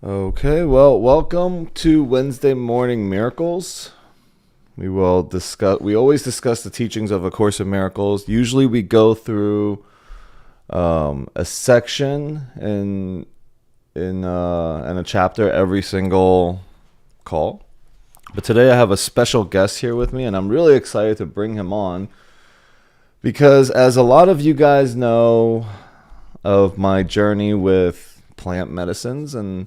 Okay, well, welcome to Wednesday Morning Miracles. We always discuss the teachings of A Course in Miracles. Usually we go through a section in a chapter every single call. But today I have a special guest here with me, and I'm really excited to bring him on because, as a lot of you guys know of my journey with plant medicines, and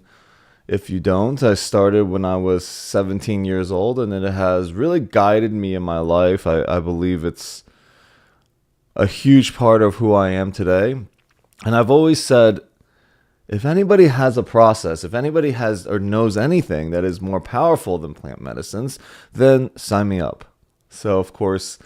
if you don't, I started when I was 17 years old, and it has really guided me in my life. I believe it's a huge part of who I am today. And I've always said, if anybody has a process, if anybody has or knows anything that is more powerful than plant medicines, then sign me up. So, of course,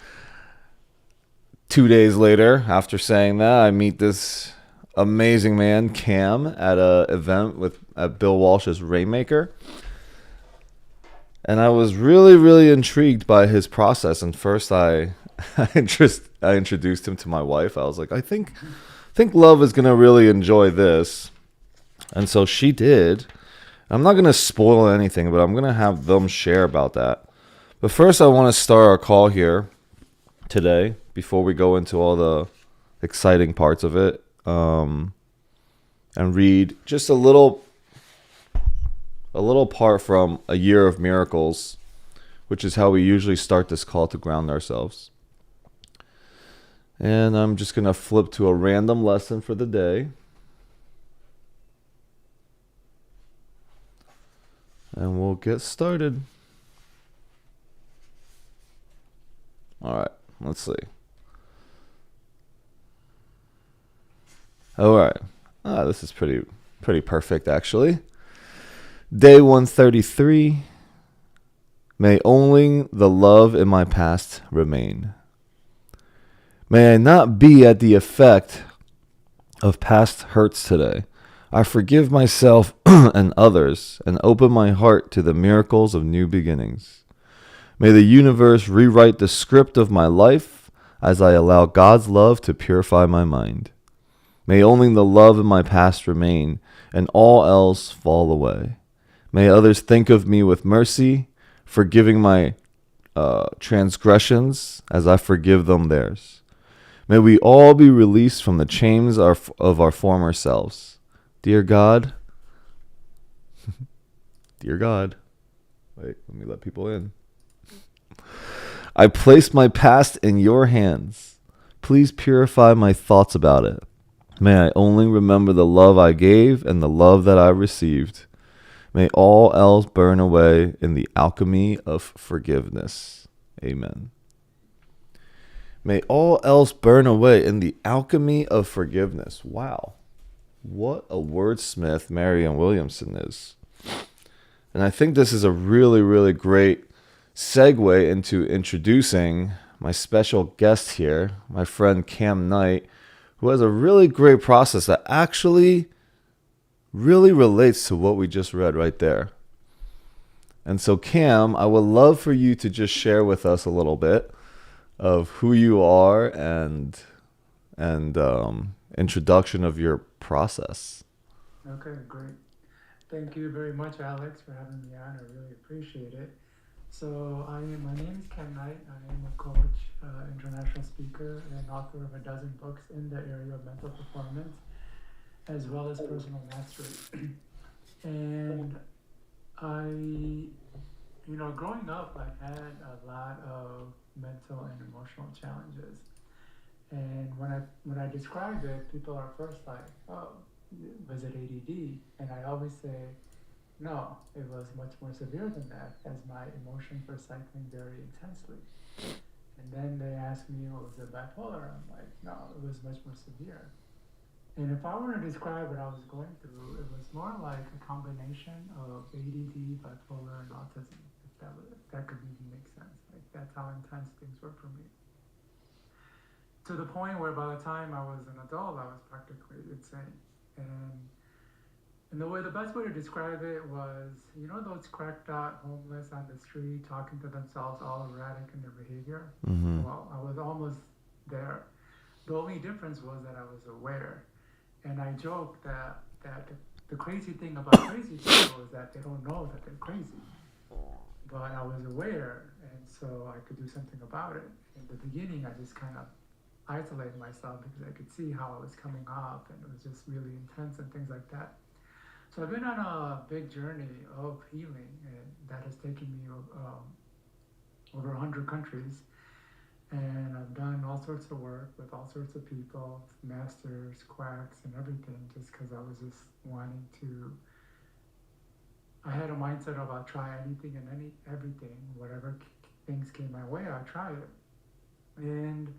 2 days later, after saying that, I meet this amazing man, Cam, at a event at Bill Walsh's Rainmaker. And I was really, really intrigued by his process. And first I introduced him to my wife. I was like, I think Love is going to really enjoy this. And so she did. I'm not going to spoil anything, but I'm going to have them share about that. But first I want to start our call here today before we go into all the exciting parts of it. And read just a little part from A Year of Miracles, which is how we usually start this call to ground ourselves. And I'm just going to flip to a random lesson for the day. And we'll get started. All right, let's see. All right. This is pretty perfect, actually. Day 133. May only the love in my past remain. May I not be at the effect of past hurts today. I forgive myself and others and open my heart to the miracles of new beginnings. May the universe rewrite the script of my life as I allow God's love to purify my mind. May only the love in my past remain, and all else fall away. May others think of me with mercy, forgiving my transgressions as I forgive them theirs. May we all be released from the chains of our former selves. Dear God, dear God, wait, let me let people in. I place my past in your hands. Please purify my thoughts about it. May I only remember the love I gave and the love that I received. May all else burn away in the alchemy of forgiveness. Amen. May all else burn away in the alchemy of forgiveness. Wow. What a wordsmith Marianne Williamson is. And I think this is a really, really great segue into introducing my special guest here, my friend Cam Knight, who has a really great process that actually really relates to what we just read right there. And so, Cam, I would love for you to just share with us a little bit of who you are and introduction of your process. Okay, great. Thank you very much, Alex, for having me on. I really appreciate it. My name is Ken Knight. I am a coach, international speaker, and author of a dozen books in the area of mental performance, as well as personal mastery. And growing up, I had a lot of mental and emotional challenges. And when I describe it, people are first like, "Oh, was it ADD?" And I always say, no, it was much more severe than that, as my emotions were cycling very intensely. And then they asked me, "Oh, was it bipolar?" I'm like, no, it was much more severe. And if I were to describe what I was going through, it was more like a combination of ADD, bipolar, and autism. If that could even make sense. Like, that's how intense things were for me. To the point where by the time I was an adult, I was practically insane. And the best way to describe it was, those cracked out homeless on the street talking to themselves, all erratic in their behavior. Mm-hmm. Well, I was almost there. The only difference was that I was aware, and I joke that the the crazy thing about crazy people is that they don't know that they're crazy. But I was aware, and so I could do something about it. In the beginning, I just kind of isolated myself because I could see how it was coming off, and it was just really intense and things like that. So I've been on a big journey of healing, and that has taken me over 100 countries. And I've done all sorts of work with all sorts of people, masters, quacks, and everything, just because I was just wanting to. I had a mindset of I'll try anything and everything, whatever things came my way, I'll try it. And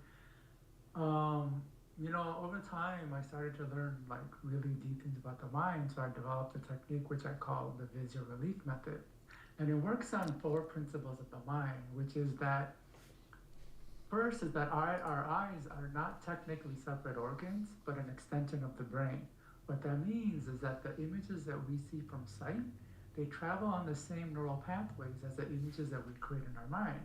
over time, I started to learn like really deep things about the mind. So I developed a technique which I call the visual relief method, and it works on four principles of the mind, which is that first is that our eyes are not technically separate organs, but an extension of the brain. What that means is that the images that we see from sight, they travel on the same neural pathways as the images that we create in our mind.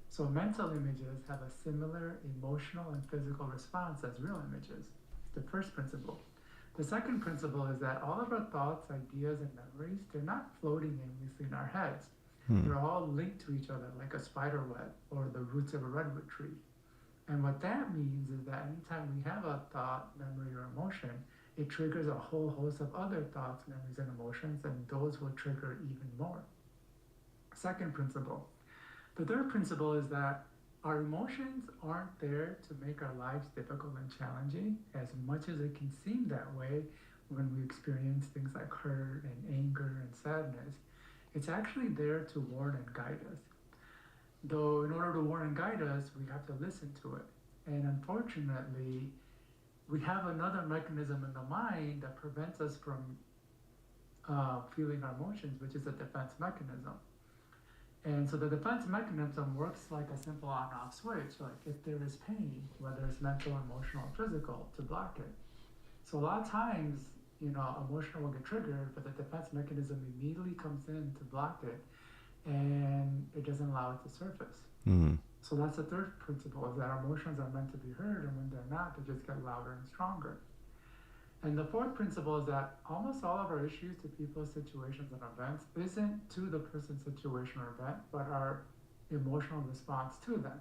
So mental images have a similar emotional and physical response as real images. The first principle. The second principle is that all of our thoughts, ideas, and memories, they're not floating aimlessly in our heads. They're all linked to each other like a spider web or the roots of a redwood tree. And what that means is that anytime we have a thought, memory, or emotion, it triggers a whole host of other thoughts, memories, and emotions, and those will trigger even more. Second principle. The third principle is that our emotions aren't there to make our lives difficult and challenging, as much as it can seem that way when we experience things like hurt and anger and sadness. It's actually there to warn and guide us. Though, in order to warn and guide us, we have to listen to it. And unfortunately, we have another mechanism in the mind that prevents us from feeling our emotions, which is a defense mechanism. And so the defense mechanism works like a simple on-off switch. Like if there is pain, whether it's mental, emotional, or physical, to block it. So a lot of times, emotional will get triggered, but the defense mechanism immediately comes in to block it, and it doesn't allow it to surface. Mm. So that's the third principle, is that our emotions are meant to be heard, and when they're not, they just get louder and stronger. And the fourth principle is that almost all of our issues to people, situations, and events isn't to the person's situation or event, but our emotional response to them.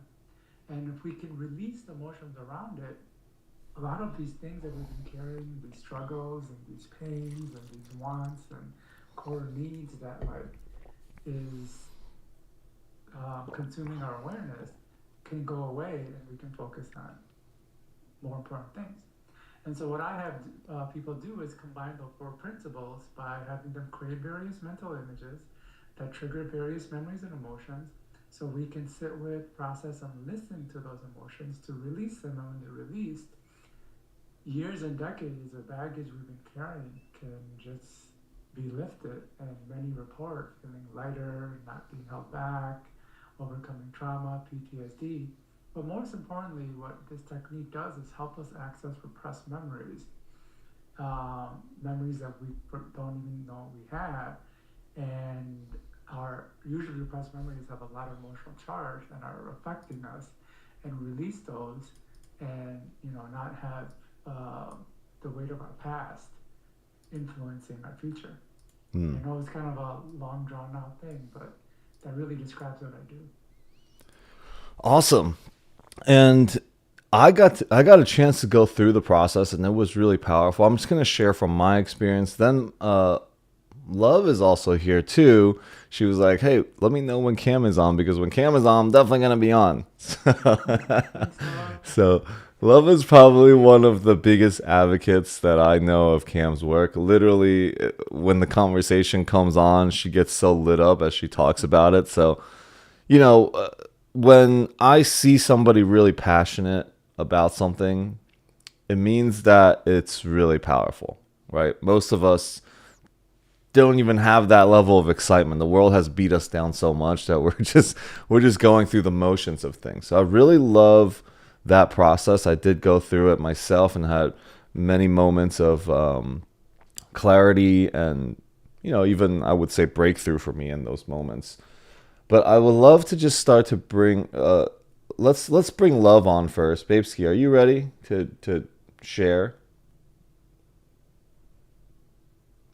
And if we can release the emotions around it, a lot of these things that we've been carrying, these struggles and these pains and these wants and core needs that is consuming our awareness, can go away, and we can focus on more important things. And so what I have people do is combine the four principles by having them create various mental images that trigger various memories and emotions, so we can sit with, process, and listen to those emotions to release them. And when they're released, years and decades of baggage we've been carrying can just be lifted, and many report feeling lighter, not being held back, overcoming trauma, PTSD. But most importantly, what this technique does is help us access repressed memories, memories that we don't even know we have, and our usually repressed memories have a lot of emotional charge and are affecting us, and release those, and not have the weight of our past influencing our future. Mm. I know it's kind of a long drawn out thing, but that really describes what I do. Awesome. And I got a chance to go through the process, and it was really powerful. I'm just going to share from my experience. Then Love is also here too. She was like, "Hey, let me know when Cam is on, because when Cam is on, I'm definitely going to be on." So Love is probably one of the biggest advocates that I know of Cam's work. Literally, when the conversation comes on, she gets so lit up as she talks about it. So, when I see somebody really passionate about something, it means that it's really powerful, right? Most of us don't even have that level of excitement. The world has beat us down so much that we're just going through the motions of things. So I really love that process. I did go through it myself and had many moments of clarity and, even I would say breakthrough for me in those moments. But I would love to just start to bring let's bring Love on first. Babeski, are you ready to share?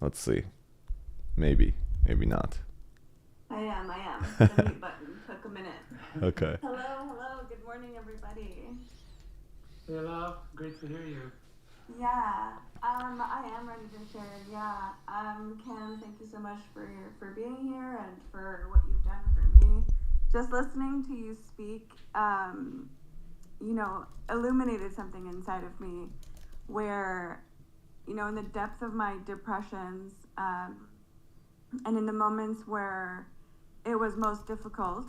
Let's see. Maybe not. I am. The mute button took a minute. Okay. Hello. Good morning, everybody. Hello, great to hear you. Yeah, I am ready to share. Yeah, Cam, thank you so much for being here and for what you've done for me. Just listening to you speak, illuminated something inside of me where, in the depth of my depressions, and in the moments where it was most difficult,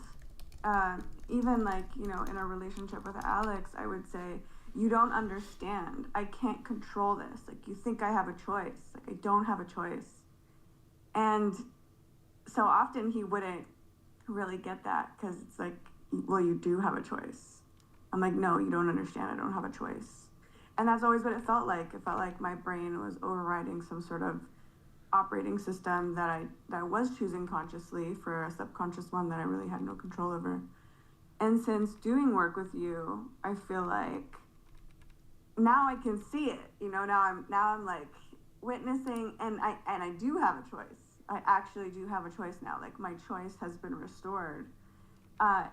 even like, in a relationship with Alex, I would say, you don't understand. I can't control this. Like, you think I have a choice. Like, I don't have a choice. And so often he wouldn't really get that because it's like, well, you do have a choice. I'm like, no, you don't understand. I don't have a choice. And that's always what it felt like. It felt like my brain was overriding some sort of operating system that I was choosing consciously for a subconscious one that I really had no control over. And since doing work with you, I feel like now I can see it. Now I'm like witnessing, and I do have a choice. I actually do have a choice now. Like, my choice has been restored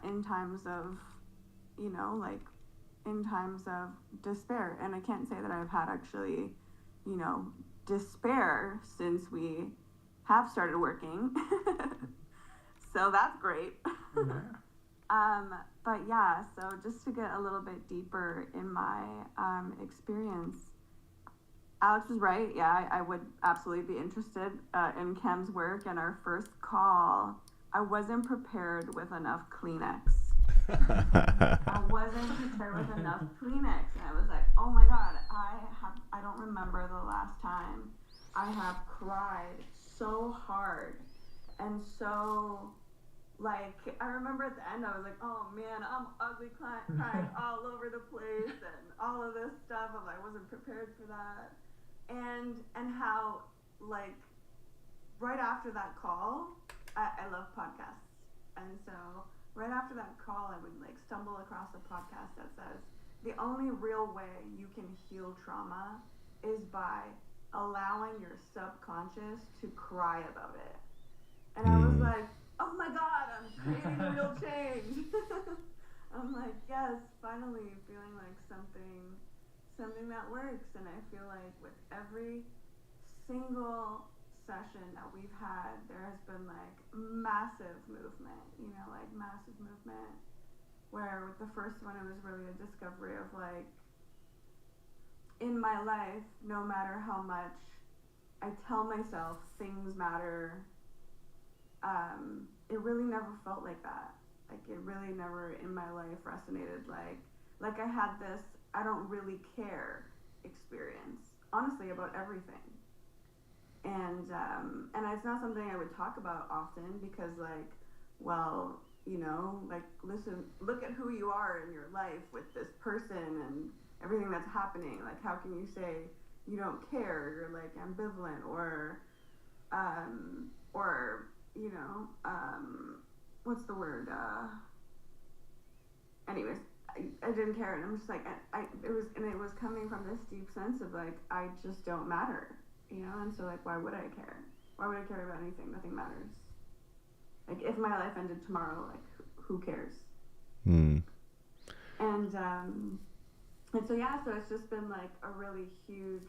in times of, in times of despair. And I can't say that I've had actually, despair since we have started working. So that's great. But yeah, so just to get a little bit deeper in my experience, Alex was right. Yeah, I would absolutely be interested in Cam's work. And our first call, I wasn't prepared with enough Kleenex. I wasn't prepared with enough Kleenex, and I was like, oh my God, I don't remember the last time I have cried so hard and so, like, I remember at the end I was like, oh man, I'm ugly crying all over the place and all of this stuff. I wasn't prepared for that. And how, like, right after that call, I love podcasts. And so right after that call, I would like stumble across a podcast that says the only real way you can heal trauma is by allowing your subconscious to cry about it. And I was like, oh my God, I'm creating real change. I'm like, yes, finally feeling like something that works. And I feel like with every single session that we've had, there has been like massive movement, where with the first one, it was really a discovery of like, in my life, no matter how much I tell myself things matter, it really never felt like that. Like, it really never in my life resonated like I had this I don't really care experience, honestly, about everything. And it's not something I would talk about often because, like, well, like, listen, look at who you are in your life with this person and everything that's happening. Like, how can you say you don't care? You're like ambivalent or what's the word? Anyways, I didn't care, and I'm just like, it was coming from this deep sense of like, I just don't matter, and so like, why would I care? Why would I care about anything? Nothing matters. Like, if my life ended tomorrow, like, who cares? And so yeah, so it's just been like a really huge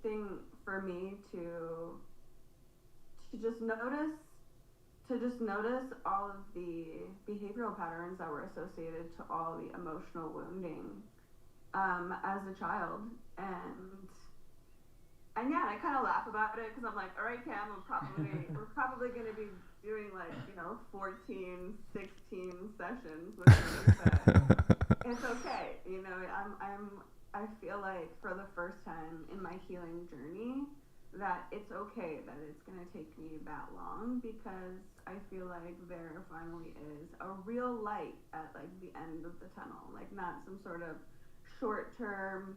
thing for me to just notice all of the behavioral patterns that were associated to all the emotional wounding as a child. And yeah, I kind of laugh about it because I'm like, all right, Cam, we're probably going to be doing like, 14, 16 sessions with you, but it's okay. I feel like for the first time in my healing journey that it's okay that it's going to take me that long, because I feel like there finally is a real light at like the end of the tunnel, like not some sort of short-term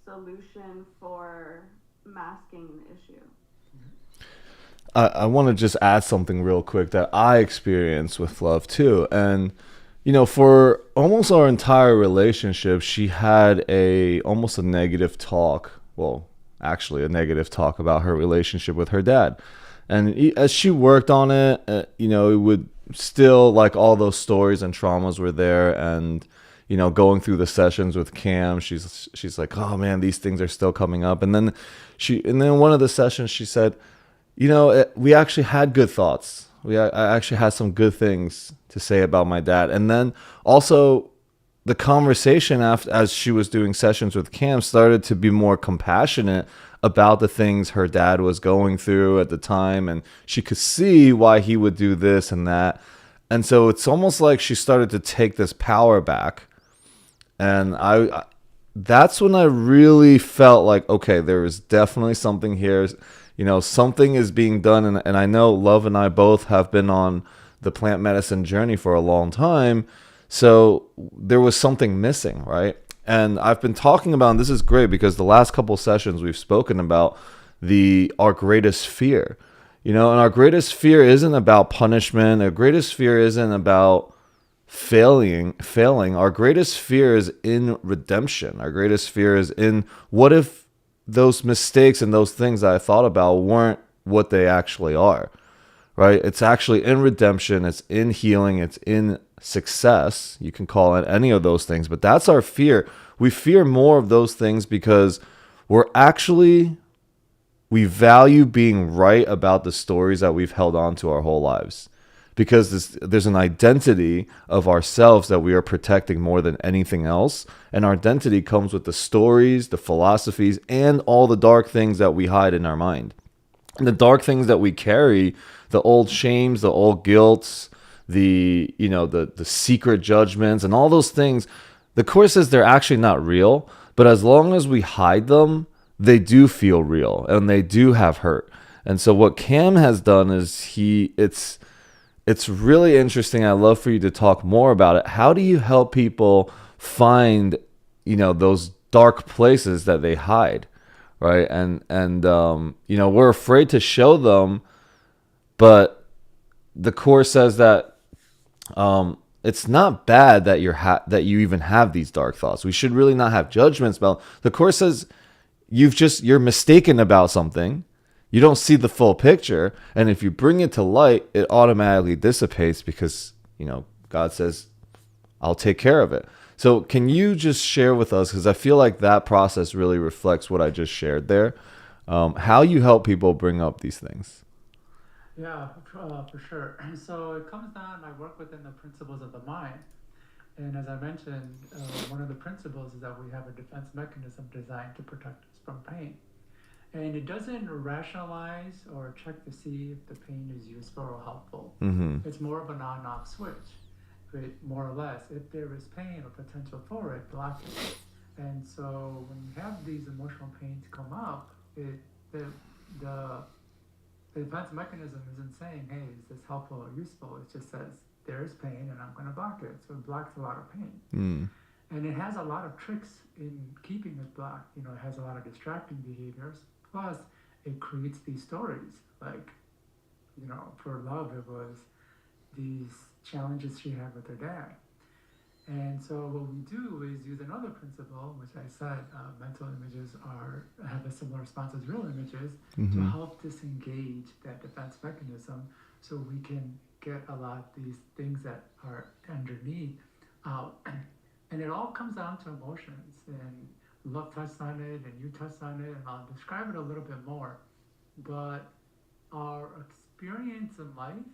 solution for masking an issue. I want to just add something real quick that I experienced with Love too. And, for almost our entire relationship, she had almost a negative talk. Well, actually a negative talk about her relationship with her dad. And as she worked on it, it would still, like, all those stories and traumas were there. And going through the sessions with Cam, she's like, oh man, these things are still coming up. And then one of the sessions she said, we actually had good thoughts. I actually had some good things to say about my dad. And then also the conversation after, as she was doing sessions with Cam, started to be more compassionate about the things her dad was going through at the time, and she could see why he would do this and that. And so it's almost like she started to take this power back. And that's when I really felt like, okay, there is definitely something here. Something is being done. And I know Love and I both have been on the plant medicine journey for a long time. So there was something missing, right? And I've been talking about, and this is great because the last couple sessions we've spoken about our greatest fear. And our greatest fear isn't about punishment. Our greatest fear isn't about failing. Our greatest fear is in redemption. Our greatest fear is in, what if those mistakes and those things that I thought about weren't what they actually are, right? It's actually in redemption. It's in healing. It's in success. You can call it any of those things, but that's our fear. We fear more of those things because we value being right about the stories that we've held on to our whole lives, because there's an identity of ourselves that we are protecting more than anything else. And our identity comes with the stories, the philosophies, and all the dark things that we hide in our mind. And the dark things that we carry, the old shames, the old guilts, the secret judgments, and all those things, the Course says they're actually not real, but as long as we hide them, they do feel real and they do have hurt. And so what Cam has done is it's really interesting. I'd love for you to talk more about it. How do you help people find, those dark places that they hide, right? And we're afraid to show them, but the Course says that it's not bad that that you even have these dark thoughts. We should really not have judgments about. The Course says you're mistaken about something. You don't see the full picture, and if you bring it to light, it automatically dissipates because God says, "I'll take care of it." So, can you just share with us, because I feel like that process really reflects what I just shared there, how you help people bring up these things? Yeah, for sure. So it comes down, I work within the principles of the mind. And as I mentioned, one of the principles is that we have a defense mechanism designed to protect us from pain. And it doesn't rationalize or check to see if the pain is useful or helpful. Mm-hmm. It's more of an on-off switch. More or less, if there is pain or potential for it, block it. And so when you have these emotional pains come up, the defense mechanism isn't saying, hey, is this helpful or useful? It just says, there's pain and I'm going to block it. So it blocks a lot of pain. Mm. And it has a lot of tricks in keeping it blocked. It has a lot of distracting behaviors. Plus, it creates these stories. Like, for Love, it was these challenges she had with her dad. And so what we do is use another principle, which I said mental images have a similar response as real images, to help disengage that defense mechanism so we can get a lot of these things that are underneath out. And it all comes down to emotions. And Love touched on it, and you touched on it, and I'll describe it a little bit more. But our experience in life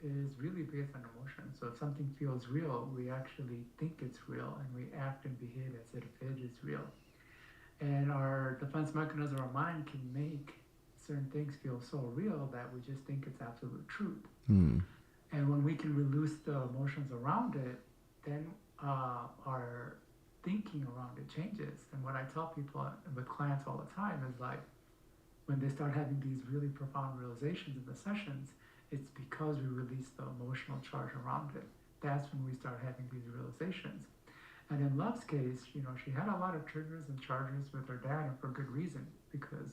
is really based on emotion. So if something feels real, we actually think it's real and we act and behave as if it is real. And our defense mechanism, our mind, can make certain things feel so real that we just think it's absolute truth. Mm. And when we can release the emotions around it, then our thinking around it changes. And what I tell people with clients all the time is like, when they start having these really profound realizations in the sessions, it's because we release the emotional charge around it. That's when we start having these realizations. And in Love's case, she had a lot of triggers and charges with her dad, and for good reason, because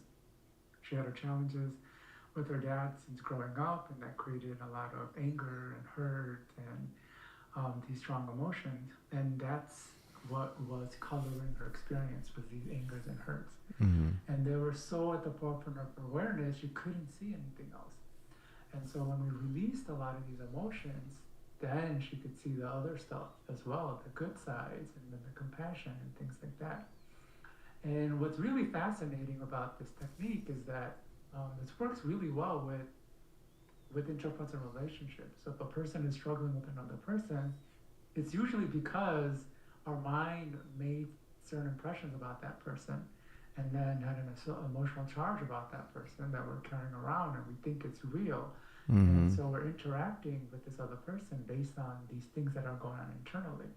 she had her challenges with her dad since growing up, and that created a lot of anger and hurt and these strong emotions. And that's what was coloring her experience with these angers and hurts. Mm-hmm. And they were so at the forefront of her awareness, you couldn't see anything else. And so when we released a lot of these emotions, then she could see the other stuff as well, the good sides and then the compassion and things like that. And what's really fascinating about this technique is that this works really well with interpersonal relationships. So if a person is struggling with another person, it's usually because our mind made certain impressions about that person and then had an emotional charge about that person that we're carrying around and we think it's real. Mm-hmm. And so we're interacting with this other person based on these things that are going on internally.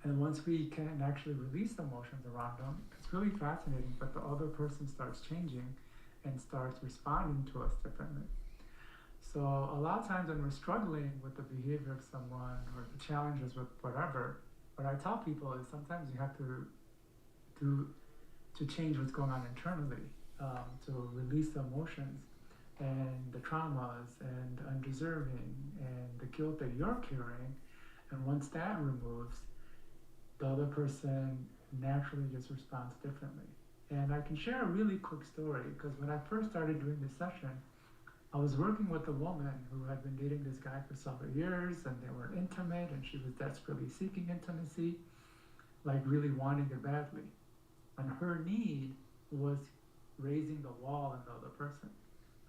And once we can actually release emotions around them, it's really fascinating, but the other person starts changing and starts responding to us differently. So a lot of times when we're struggling with the behavior of someone or the challenges with whatever, what I tell people is sometimes you have to change what's going on internally, to release the emotions and the traumas and the undeserving and the guilt that you're carrying. And once that removes, the other person naturally just responds differently. And I can share a really quick story because when I first started doing this session, I was working with a woman who had been dating this guy for several years and they were intimate and she was desperately seeking intimacy, like really wanting it badly. And her need was raising the wall in the other person.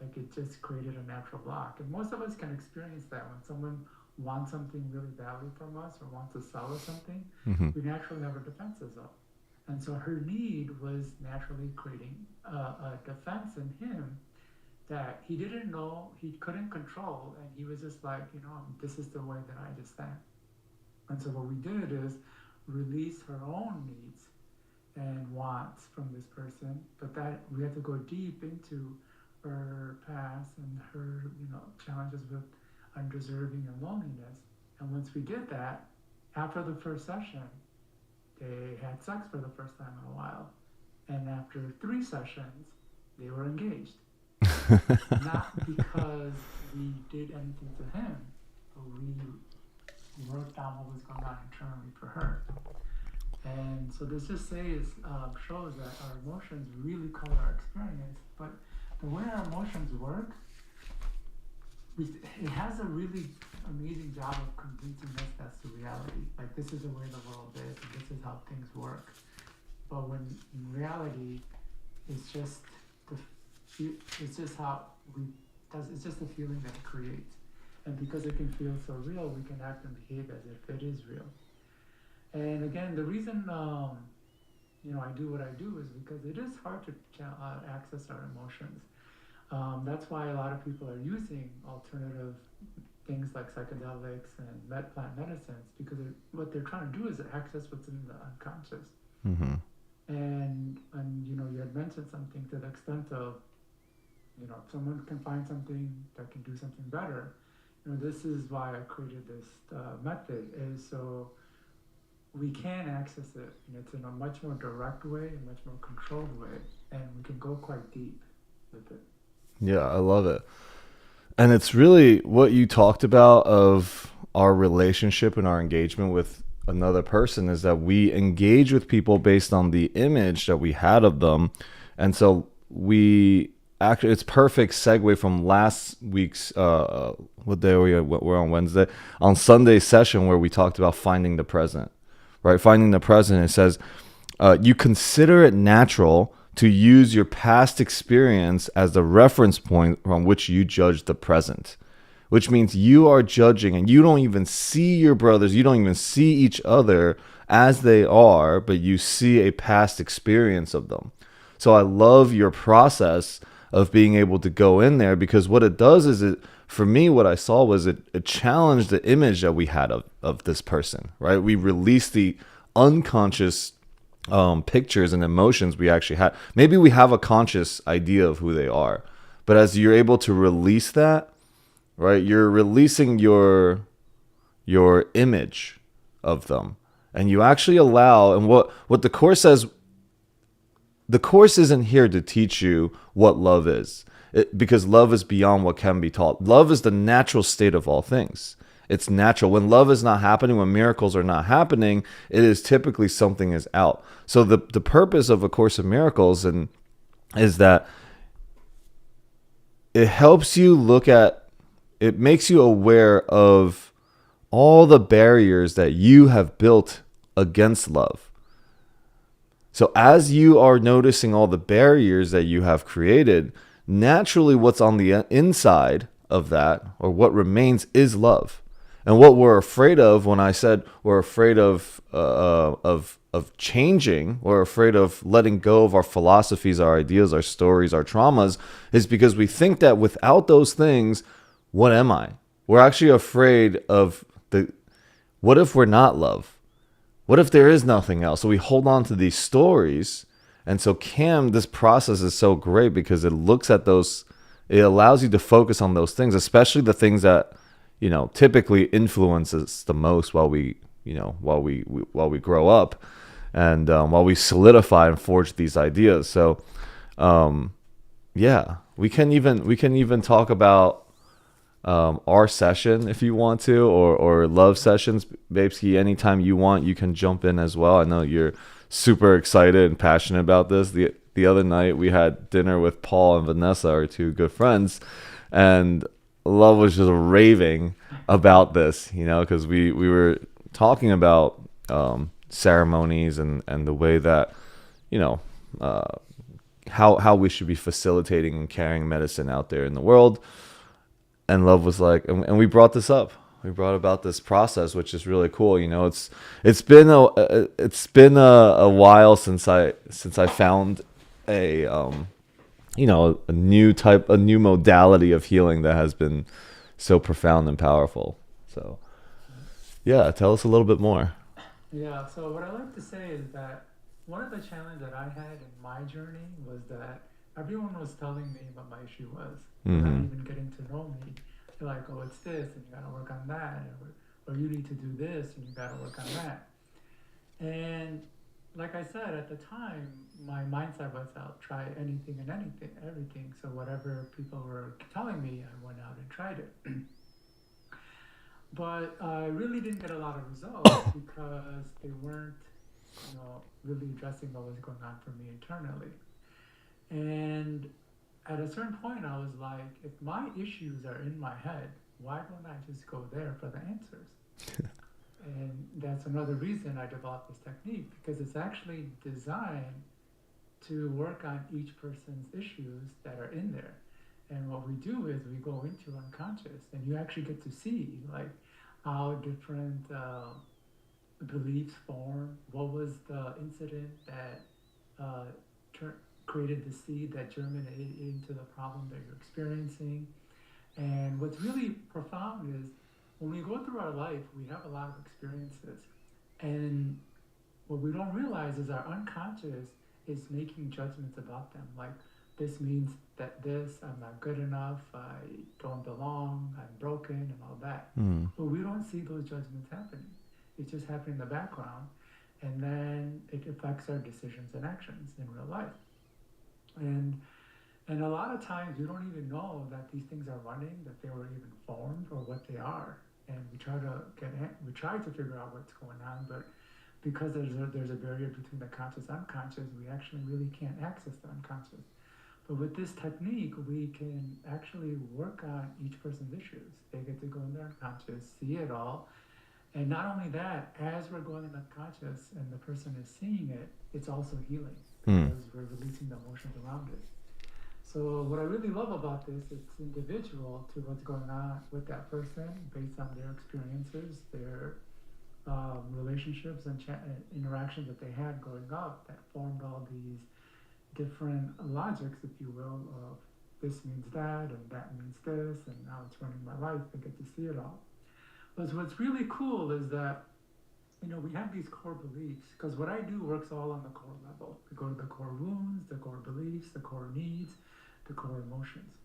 Like it just created a natural block. And most of us can experience that when someone wants something really badly from us or wants to sell us something, Mm-hmm. we naturally have our defenses up. And so her need was naturally creating a defense in him that he didn't know, he couldn't control, and he was just like, this is the way that I just am. And so what we did is release her own needs and wants from this person, but that we had to go deep into her past and her, challenges with undeserving and loneliness. And once we did that, after the first session, they had sex for the first time in a while. And after 3 sessions, they were engaged. Not because we did anything to him, but we worked on what was going on internally for her. And so this just shows that our emotions really color our experience. But the way our emotions work, it has a really amazing job of convincing us that's the reality. Like this is the way the world is, and this is how things work. But when in reality, it's just it's just the feeling that it creates. And because it can feel so real, we can act and behave as if it is real. And again, the reason I do what I do is because it is hard to access our emotions. That's why a lot of people are using alternative things like psychedelics and plant medicines, because what they're trying to do is access what's in the unconscious. Mm-hmm. And you had mentioned something to the extent of, if someone can find something that can do something better, this is why I created this method, is so we can access it, and it's in a much more direct way, a much more controlled way, and we can go quite deep with it. Yeah, I love it. And it's really what you talked about of our relationship and our engagement with another person is that we engage with people based on the image that we had of them. And so it's perfect segue from last week's, what day we're on Wednesday, on Sunday's session where we talked about finding the present, right? Finding the present. It says, you consider it natural to use your past experience as the reference point from which you judge the present, which means you are judging and you don't even see your brothers, you don't even see each other as they are, but you see a past experience of them. So I love your process of being able to go in there, because what it does is for me, what I saw was it challenged the image that we had of this person, right? We released the unconscious pictures and emotions we actually had. Maybe we have a conscious idea of who they are, but as you're able to release that, right, you're releasing your image of them, and you actually allow. And what the Course says, the Course isn't here to teach you what love is, because love is beyond what can be taught. Love is the natural state of all things. It's natural. When love is not happening, when miracles are not happening, it is typically something is out. So the purpose of A Course in Miracles and is that it helps you look at, it makes you aware of all the barriers that you have built against love. So as you are noticing all the barriers that you have created, naturally what's on the inside of that, or what remains, is love. And what we're afraid of, when I said we're afraid of changing, we're afraid of letting go of our philosophies, our ideas, our stories, our traumas, is because we think that without those things, what am I? We're actually afraid of what if we're not love? What if there is nothing else? So we hold on to these stories. And so this process is so great because it looks at those, it allows you to focus on those things, especially the things that, typically influence us the most while we grow up, and while we solidify and forge these ideas. So, yeah, we can even talk about our session if you want to, or love sessions, Babeski. Anytime you want, you can jump in as well. I know you're super excited and passionate about this. The other night we had dinner with Paul and Vanessa, our two good friends, and Love was just raving about this, because we were talking about ceremonies and the way that, how we should be facilitating and carrying medicine out there in the world. And Love was like, and we brought this up. We brought about this process, which is really cool. It's been a while since I found a new modality of healing that has been so profound and powerful. So, yeah, tell us a little bit more. Yeah, so what I like to say is that one of the challenges that I had in my journey was that everyone was telling me what my issue was, not even getting to know me. They're like, oh, it's this, and you gotta work on that, or you need to do this, and you gotta work on that. And like I said, at the time, my mindset was I'll try anything and everything. So whatever people were telling me, I went out and tried it. But I really didn't get a lot of results because they weren't, really addressing what was going on for me internally. And at a certain point, I was like, if my issues are in my head, why don't I just go there for the answers? And that's another reason I developed this technique, because it's actually designed to work on each person's issues that are in there. And what we do is we go into unconscious, and you actually get to see like how different beliefs form. What was the incident that created the seed that germinated into the problem that you're experiencing? And what's really profound is when we go through our life, we have a lot of experiences. And what we don't realize is our unconscious is making judgments about them. Like, this means that I'm not good enough, I don't belong, I'm broken, and all that. But we don't see those judgments happening. It's just happening in the background. And then it affects our decisions and actions in real life. And a lot of times we don't even know that these things are running, that they were even formed, or what they are. And we try to figure out what's going on, but because there's a barrier between the conscious and unconscious, we actually really can't access the unconscious. But with this technique, we can actually work on each person's issues. They get to go in their unconscious, see it all. And not only that, as we're going in unconscious and the person is seeing it, it's also healing because we're releasing the emotions around it. So what I really love about this, it's individual to what's going on with that person based on their experiences, their relationships and interactions that they had growing up that formed all these different logics, if you will, of this means that and that means this, and now it's running my life. I get to see it all. But what's really cool is that, we have these core beliefs, because what I do works all on the core level. We go to the core wounds, the core beliefs, the core needs, the core emotions.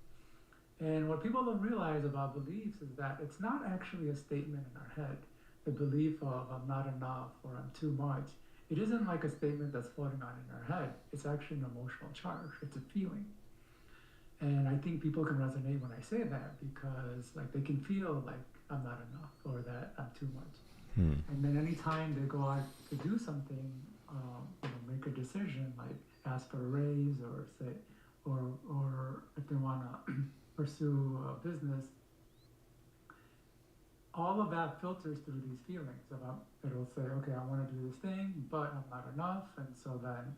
And what people don't realize about beliefs is that it's not actually a statement in our head. The belief of I'm not enough or I'm too much. It isn't like a statement that's floating on in our head. It's actually an emotional charge. It's a feeling. And I think people can resonate when I say that because like they can feel like I'm not enough or that I'm too much. Hmm. And then anytime they go out to do something, make a decision like ask for a raise or say, or if they want to pursue a business, all of that filters through these feelings about it'll say, okay, I want to do this thing, but I'm not enough, and so then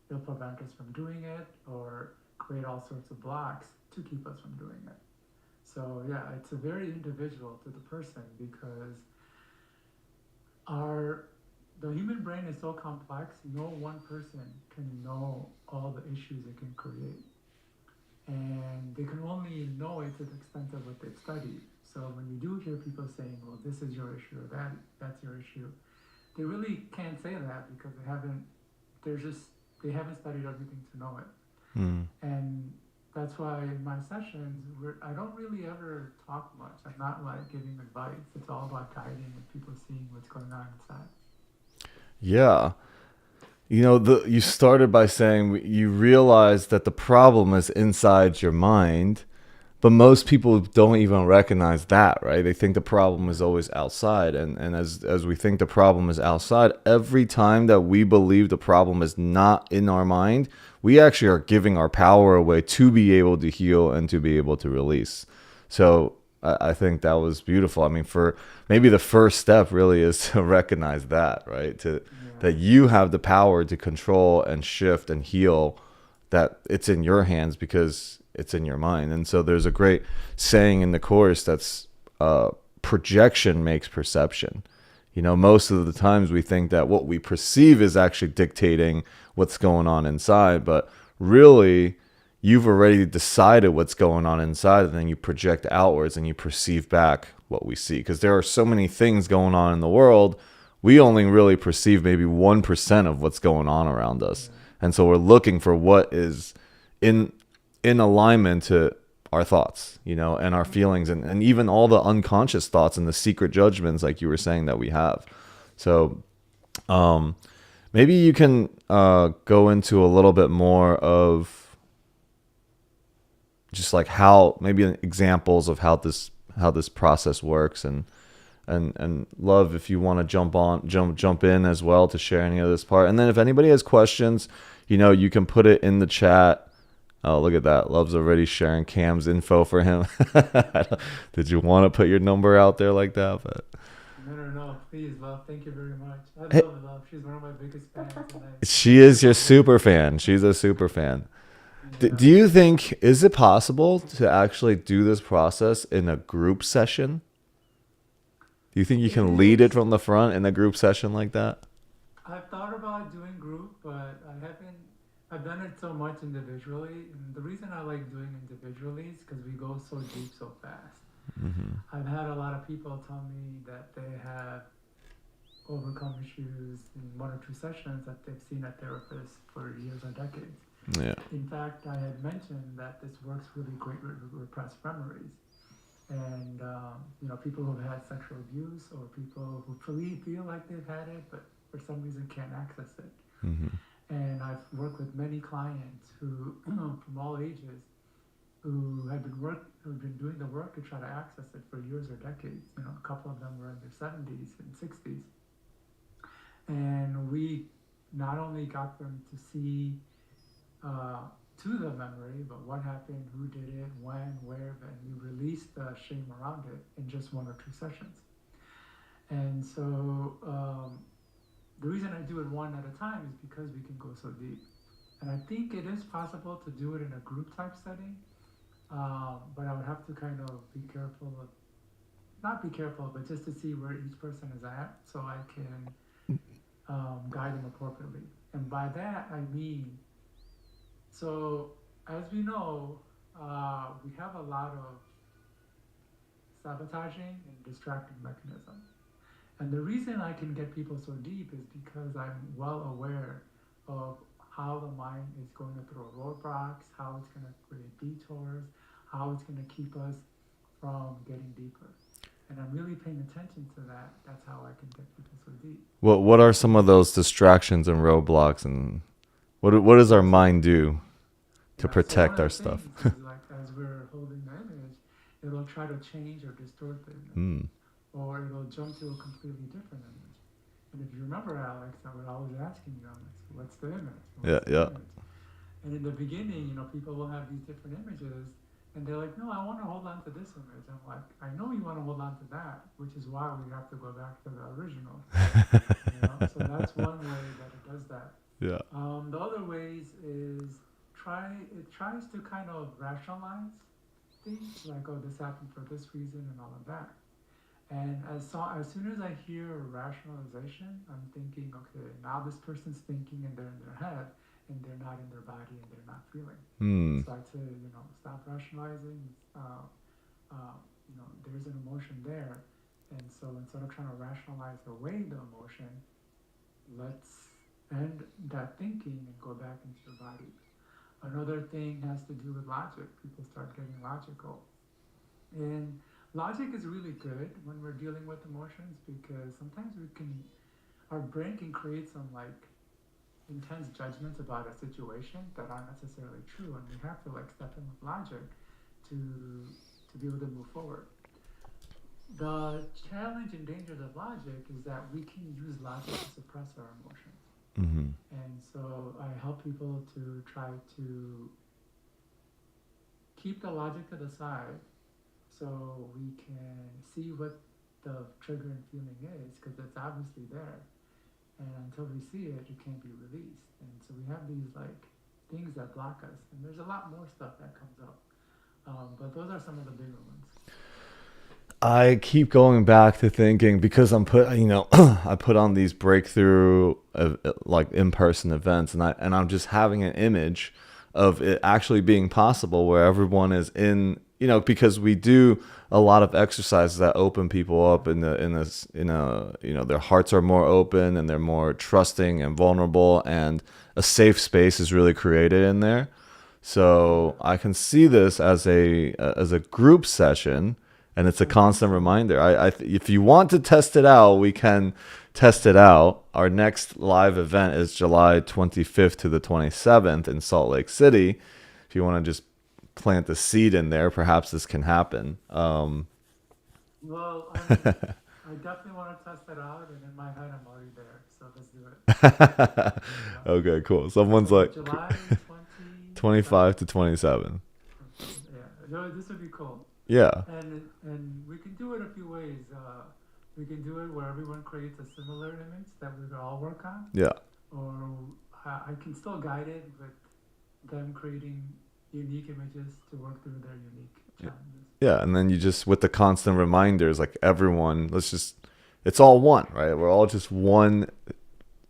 it'll prevent us from doing it or create all sorts of blocks to keep us from doing it. So yeah, it's a very individual to the person because our the human brain is so complex. No one person can know all the issues it can create, and they can only know it to the extent of what they've studied. So when you do hear people saying, "Well, this is your issue," or that's your issue," they really can't say that because they haven't. They're just they haven't studied everything to know it, Hmm. and that's why in my sessions I don't really ever talk much. I'm not like giving advice. It's all about guiding and people seeing what's going on inside. Yeah. You started by saying you realize that the problem is inside your mind, but most people don't even recognize that, right? They think the problem is always outside, and as we think the problem is outside, every time that we believe the problem is not in our mind, we actually are giving our power away to be able to heal and to be able to release. So I think that was beautiful. I mean, for maybe the first step really is to recognize that, right? To Yeah. that you have the power to control and shift and heal, that it's in your hands because it's in your mind. And so there's a great saying in the course that's projection makes perception. Most of the times we think that what we perceive is actually dictating what's going on inside, but really you've already decided what's going on inside, and then you project outwards and you perceive back what we see. Because there are so many things going on in the world, we only really perceive maybe 1% of what's going on around us. Yeah. And so we're looking for what is in alignment to our thoughts, and our feelings, and even all the unconscious thoughts and the secret judgments, like you were saying, that we have. So maybe you can go into a little bit more of just like how maybe examples of how this process works, and love if you want to jump in as well to share any of this part. And then if anybody has questions, you can put it in the chat. Oh, look at that. Love's already sharing Cam's info for him. Did you want to put your number out there like that? But No. Please, Love. Thank you very much. I hey, love Love. She's one of my biggest fans, and she is your super fan. She's a super fan. yeah. Do you think, is it possible to actually do this process in a group session? Do you think you It can lead it is. from the front in a group session like that? I've thought about doing group, but I haven't. I've done it so much individually, and the reason I like doing individually is because we go so deep so fast. Mm-hmm. I've had a lot of people tell me that they have overcome issues in 1 or 2 sessions that they've seen a therapist for years or decades. Yeah. In fact, I had mentioned that this works really great with repressed memories. And people who've had sexual abuse or people who really feel like they've had it, but for some reason can't access it. Mm-hmm. And I've worked with many clients who, from all ages, who've been doing the work to try to access it for years or decades. A couple of them were in their 70s and 60s, and we not only got them to see to the memory, but what happened, who did it, when, where, and we released the shame around it in just 1 or 2 sessions. And so the reason I do it one at a time is because we can go so deep. And I think it is possible to do it in a group type setting, but I would have to kind of be careful of, not be careful, but just to see where each person is at so I can guide them appropriately. And by that, I mean, so as we know, we have a lot of sabotaging and distracting mechanisms. And the reason I can get people so deep is because I'm well aware of how the mind is going to throw roadblocks, how it's going to create detours, how it's going to keep us from getting deeper. And I'm really paying attention to that. That's how I can get people so deep. What are some of those distractions and roadblocks, and what does our mind do to Yeah, so one protect of our the stuff. things is like as we're holding the image, it'll try to change or distort the image, Hmm. or it'll jump to a completely different image. And if you remember, Alex, I would always asking you, Alex, what's the image? Yeah, What's the yeah. image? And in the beginning, people will have these different images, and they're like, no, I want to hold on to this image. I'm like, I know you want to hold on to that, which is why we have to go back to the original. So that's one way that it does that. Yeah. The other ways is it tries to kind of rationalize things like, oh, this happened for this reason and all of that. And as soon as I hear rationalization, I'm thinking, okay, now this person's thinking and they're in their head and they're not in their body and they're not feeling. Hmm. So I'd say, stop rationalizing. There's an emotion there. And so instead of trying to rationalize away the emotion, let's end that thinking and go back into your body. Another thing has to do with logic. People start getting logical. And logic is really good when we're dealing with emotions because sometimes our brain can create some like intense judgments about a situation that aren't necessarily true, and we have to like step in with logic to be able to move forward. The challenge and dangers of logic is that we can use logic to suppress our emotions. Mm-hmm. And so I help people to try to keep the logic to the side so we can see what the triggering feeling is because it's obviously there. And until we see it, it can't be released. And so we have these like things that block us. And there's a lot more stuff that comes up. But those are some of the bigger ones. I keep going back to thinking because I put on these breakthrough like in-person events, and I'm just having an image of it actually being possible where everyone is in, because we do a lot of exercises that open people up their hearts are more open and they're more trusting and vulnerable, and a safe space is really created in there. So I can see this as a group session, and it's a constant reminder. If you want to test it out, we can test it out. Our next live event is July 25th to the 27th in Salt Lake City. If you want to just plant the seed in there, perhaps this can happen. Well, I definitely want to test it out, and in my head, I'm already there. So let's do it. Okay, cool. Someone's So like July 25 to 27. Yeah, no, this would be cool. Yeah. And we can do it a few ways. We can do it where everyone creates a similar image that we could all work on. Yeah. Or I can still guide it with them creating unique images to work through their unique challenges. Yeah, and then you just, with the constant reminders, like everyone, it's all one, right? We're all just one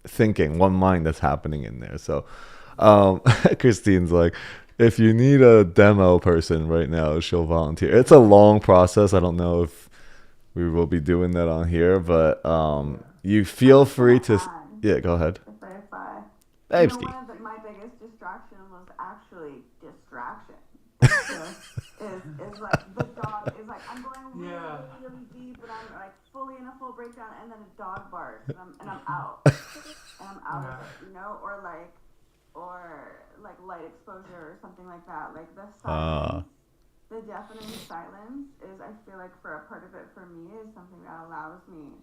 thinking, one mind that's happening in there. So Christine's like, if you need a demo person right now, she'll volunteer. It's a long process. I don't know if we will be doing that on here, but you feel free to. Yeah, go ahead. One of my biggest distraction was actually distraction. Is like the dog is like I'm going really deep, and I'm like fully in a full breakdown, and then a dog barks, and I'm out, and I'm out of it, or like light exposure or something like that. Like the silence, the deafening silence is, I feel like for a part of it for me is something that allows me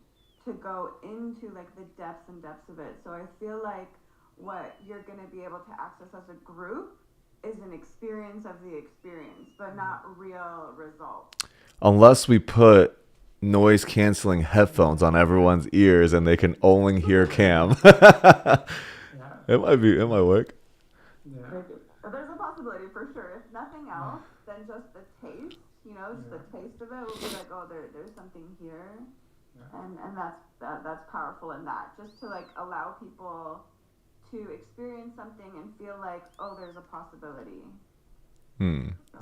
to go into like the depths and depths of it. So I feel like what you're going to be able to access as a group is an experience of the experience, but not real results. Unless we put noise canceling headphones on everyone's ears and they can only hear Cam. It might work. Yeah. There's a possibility for sure. If nothing else, then just the taste, just the taste of it will be like, oh, there's something here. Yeah. And that's powerful in that. Just to like allow people to experience something and feel like, oh, there's a possibility.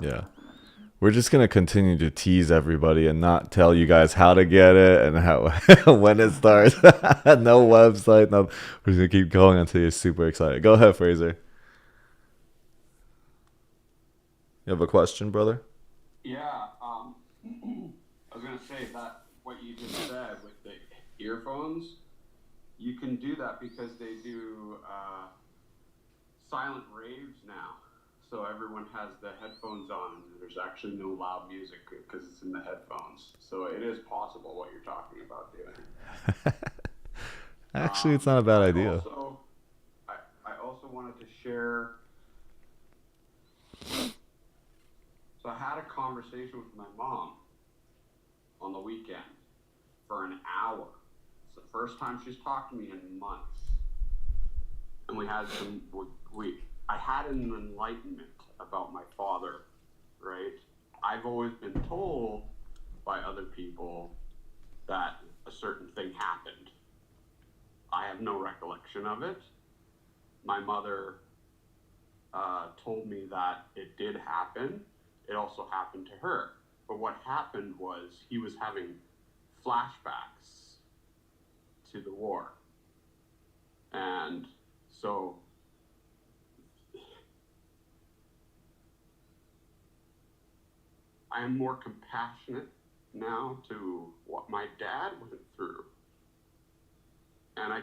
Yeah. We're just going to continue to tease everybody and not tell you guys how to get it and how when it starts. No website. No. We're just going to keep going until you're super excited. Go ahead, Fraser. You have a question, brother? Yeah. I was going to say that what you just said with the earphones, you can do that because they do silent raves now. so everyone has the headphones on, and there's actually no loud music because it's in the headphones. So it is possible what you're talking about doing. Actually, it's not a bad idea. I also wanted to share. So I had a conversation with my mom on the weekend for an hour. It's the first time she's talked to me in months, and I had an enlightenment about my father, right? I've always been told by other people that a certain thing happened. I have no recollection of it. My mother told me that it did happen. It also happened to her. But what happened was he was having flashbacks to the war. And so I am more compassionate now to what my dad went through. And I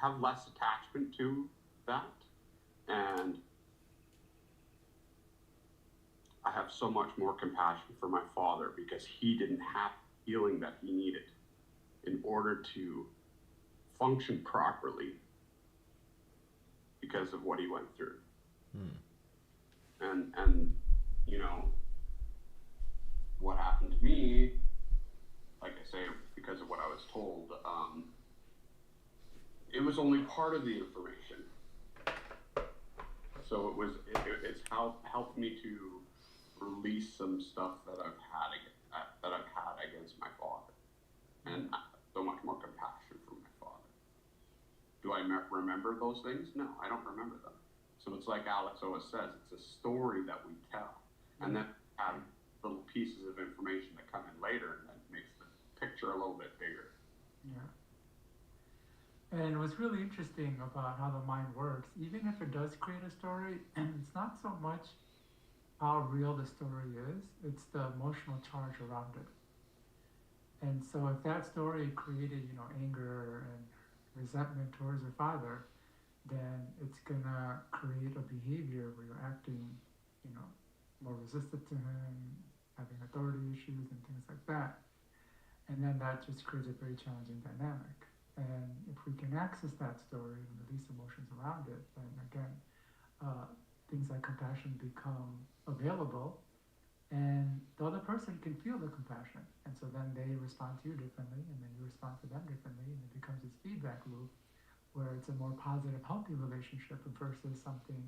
have less attachment to that. And I have so much more compassion for my father because he didn't have the healing that he needed in order to function properly because of what he went through. And you know, what happened to me, like I say, because of what I was told, it was only part of the information. So it's helped me to release some stuff that I've had against my father, and so much more compassion for my father. Do I remember those things? No, I don't remember them. So it's like Alex always says, it's a story that we tell, and then have little pieces of information that come in later, and that makes the picture a little bit bigger. Yeah. And what's really interesting about how the mind works, even if it does create a story, it's not so much how real the story is, it's the emotional charge around it. And so if that story created, anger and resentment towards your father, then it's gonna create a behavior where you're acting, more resistant to him, having authority issues and things like that. And then that just creates a very challenging dynamic. And if we can access that story and release emotions around it, then again, things like compassion become available, and the other person can feel the compassion. And so then they respond to you differently, and then you respond to them differently, and it becomes this feedback loop where it's a more positive, healthy relationship versus something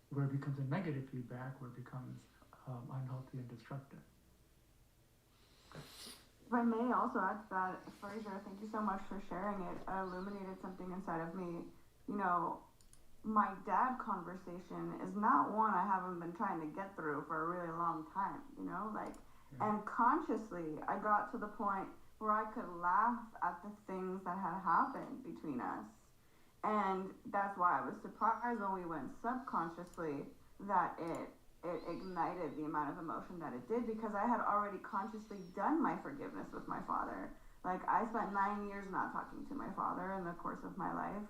where it becomes a negative feedback, where it becomes unhealthy and destructive. If I may also add to that, Fraser, thank you so much for sharing it. It illuminated something inside of me. My dad conversation is not one I haven't been trying to get through for a really long time, and consciously I got to the point where I could laugh at the things that had happened between us. And that's why I was surprised when we went subconsciously that it ignited the amount of emotion that it did, because I had already consciously done my forgiveness with my father. Like, I spent 9 years not talking to my father in the course of my life.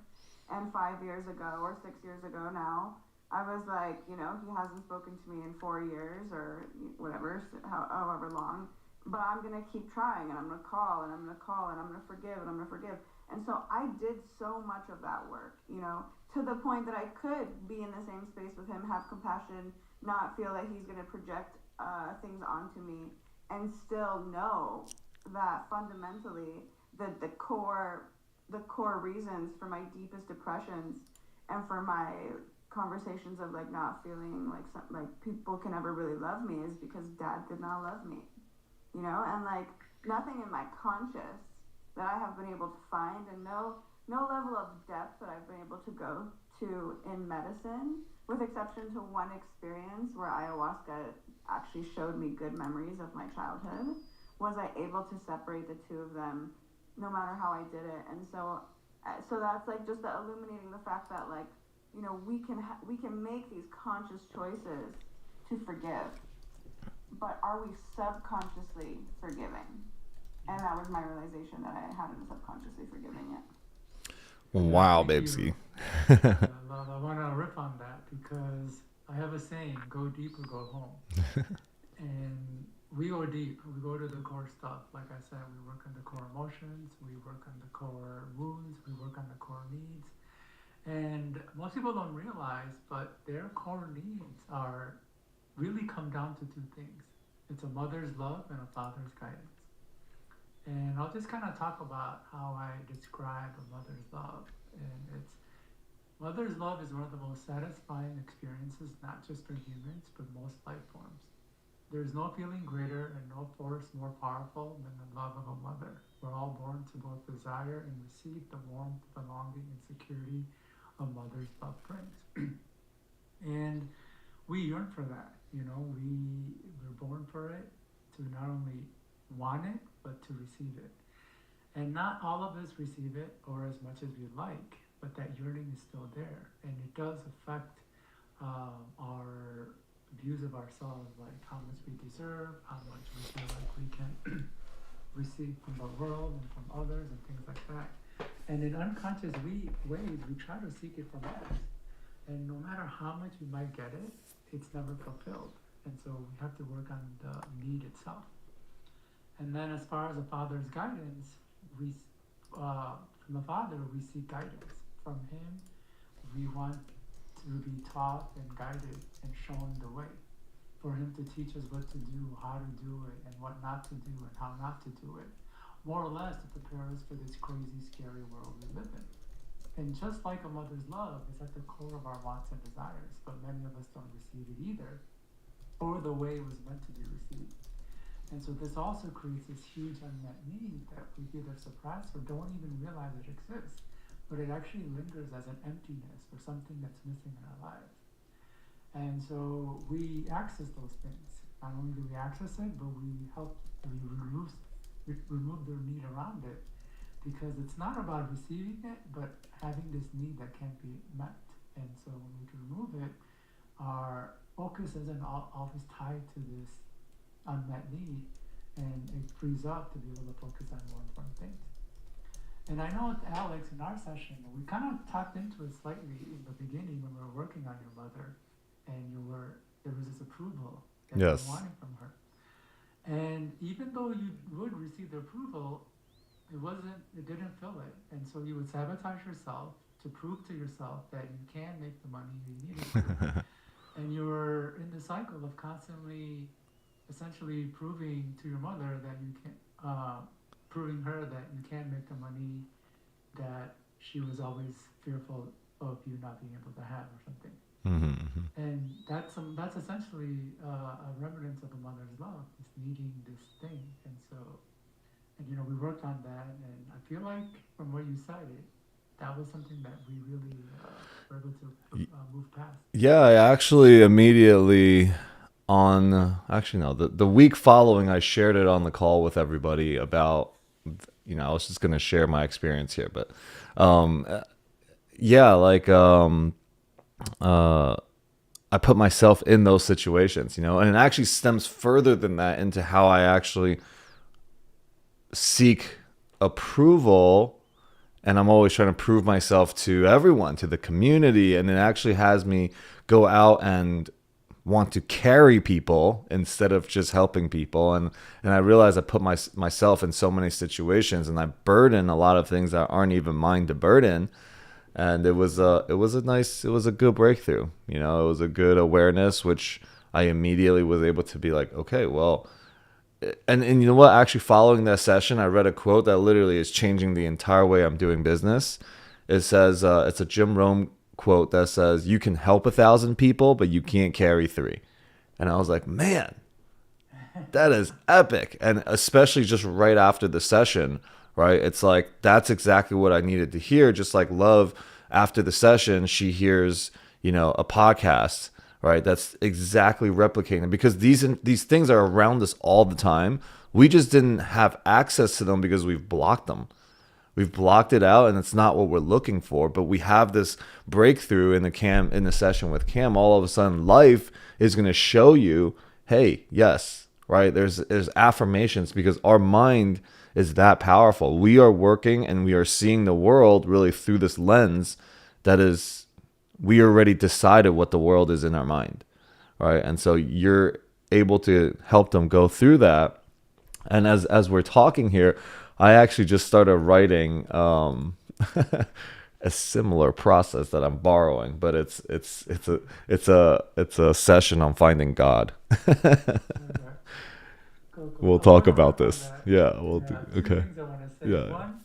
And 5 years ago, or 6 years ago now, I was like, he hasn't spoken to me in 4 years or whatever, however long. But I'm going to keep trying, and I'm going to call, and I'm going to call, and I'm going to forgive, and I'm going to forgive. And so I did so much of that work, to the point that I could be in the same space with him, have compassion, not feel that he's going to project things onto me, and still know that fundamentally the core reasons for my deepest depressions and for my conversations of like not feeling like people can ever really love me is because dad did not love me, and like nothing in my conscious that I have been able to find, and no level of depth that I've been able to go to in medicine, with exception to one experience where ayahuasca actually showed me good memories of my childhood, was I able to separate the two of them no matter how I did it. And so that's like just illuminating the fact that we can make these conscious choices to forgive, but are we subconsciously forgiving? And that was my realization, that I hadn't subconsciously forgiving it. Wow, Babesy. love. I want to riff on that because I have a saying: "Go deep or go home." And we go deep. We go to the core stuff. Like I said, we work on the core emotions. We work on the core wounds. We work on the core needs. And most people don't realize, but their core needs are really come down to two things. It's a mother's love and a father's guidance. And I'll just kind of talk about how I describe a mother's love. And it's mother's love is one of the most satisfying experiences, not just for humans, but most life forms. There's no feeling greater and no force more powerful than the love of a mother. We're all born to both desire and receive the warmth, belonging, and security a mother's love brings. And we yearn for that. We're born for it, to not only want it, but to receive it. And not all of us receive it or as much as we'd like, but that yearning is still there. And it does affect our views of ourselves, like how much we deserve, how much we feel like we can receive from the world and from others and things like that. And in unconscious ways, we try to seek it from others. And no matter how much we might get it, it's never fulfilled. And so we have to work on the need itself. And then as far as a father's guidance, from the father, we seek guidance. From him, we want to be taught and guided and shown the way. For him to teach us what to do, how to do it, and what not to do, and how not to do it. More or less to prepare us for this crazy, scary world we live in. And just like a mother's love is at the core of our wants and desires, but many of us don't receive it either, or the way it was meant to be received. And so this also creates this huge unmet need that we either suppress or don't even realize it exists, but it actually lingers as an emptiness or something that's missing in our lives. And so we access those things. Not only do we access it, but we remove their need around it, because it's not about receiving it, but having this need that can't be met. And so when we remove it, our focus isn't always tied to this unmet need, and it frees up to be able to focus on more important things. And I know with Alex in our session, we kind of tapped into it slightly in the beginning when we were working on your mother, and there was this approval that you were wanting from her. And even though you would receive the approval, it didn't fill it. And so you would sabotage yourself to prove to yourself that you can make the money you needed to. And you were in the cycle of constantly, essentially proving to your mother that you can, proving her that you can make the money that she was always fearful of you not being able to have or something. Mm-hmm. And that's essentially a remnant of a mother's love, is needing this thing. And so, we worked on that, and I feel like from what you said, that was something that we really were able to move past. Yeah, I actually immediately the week following, I shared it on the call with everybody about, I was just going to share my experience here, but I put myself in those situations, and it actually stems further than that into how I actually seek approval, and I'm always trying to prove myself to everyone, to the community, and it actually has me go out and want to carry people instead of just helping people, and I realize I put myself in so many situations, and I burden a lot of things that aren't even mine to burden. And it was a good breakthrough. It was a good awareness, which I immediately was able to be like, okay, well, and you know what? Actually, following that session, I read a quote that literally is changing the entire way I'm doing business. It says, it's a Jim Rohn quote that says, "You can help 1,000 people, but you can't carry 3." And I was like, man, that is epic. And especially just right after the session, right? It's like, that's exactly what I needed to hear. Just like Love, after the session, she hears, a podcast, right? That's exactly replicating, because these things are around us all the time. We just didn't have access to them because we've blocked them. We've blocked it out, and it's not what we're looking for. But we have this breakthrough in the session with Cam. All of a sudden, life is going to show you, hey, yes, right? There's affirmations, because our mind is that powerful. We are working and we are seeing the world really through this lens that is we already decided what the world is in our mind, right? And so you're able to help them go through that. And as we're talking here, I actually just started writing a similar process that I'm borrowing, but it's a session on finding God. Okay. Cool, cool. We'll I talk wanna about hop on this. that. Yeah, we'll do. Two Okay. things I want to say. Yeah. One,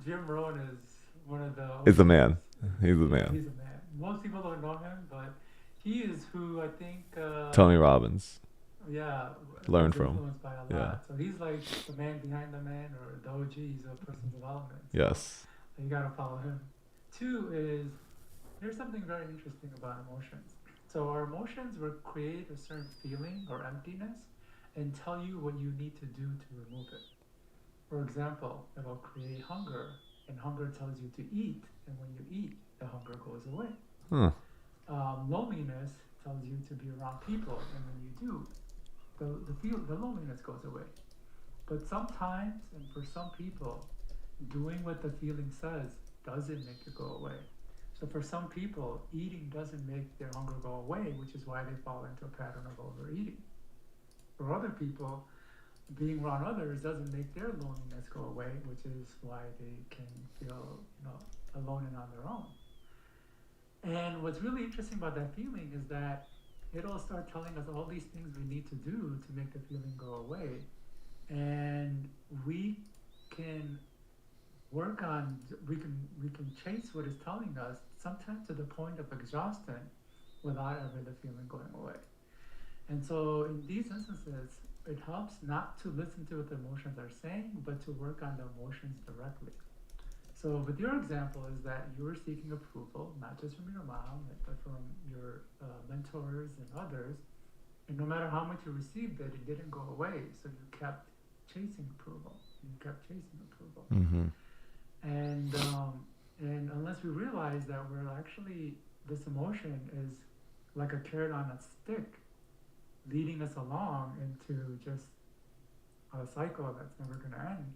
Jim Rohn is one of the. He's the man. He's the Yeah, man. he's a man. Most people don't know him, but he is who I think. Tony Robbins. Yeah. Learn was from. influenced by a lot. Yeah. So he's like the man behind the man, or the OG. He's a personal development. So Yes. you gotta follow him. Two is there's something very interesting about emotions. So our emotions will create a certain feeling or emptiness and tell you what you need to do to remove it. For example, it'll create hunger, and hunger tells you to eat, and when you eat, the hunger goes away. Huh. Loneliness tells you to be around people, and when you do, the loneliness goes away. But sometimes, and for some people, doing what the feeling says doesn't make it go away. So for some people, eating doesn't make their hunger go away, which is why they fall into a pattern of overeating. For other people, being around others doesn't make their loneliness go away, which is why they can feel, alone and on their own. And what's really interesting about that feeling is that it'll start telling us all these things we need to do to make the feeling go away. And we can work on, we can chase what it's telling us, sometimes to the point of exhaustion, without ever the feeling going away. And so in these instances, it helps not to listen to what the emotions are saying, but to work on the emotions directly. So with your example is that you were seeking approval, not just from your mom, but from your mentors and others. And no matter how much you received it didn't go away. So you kept chasing approval. You kept chasing approval. Mm-hmm. And unless we realize that we're actually, this emotion is like a carrot on a stick, leading us along into just a cycle that's never going to end,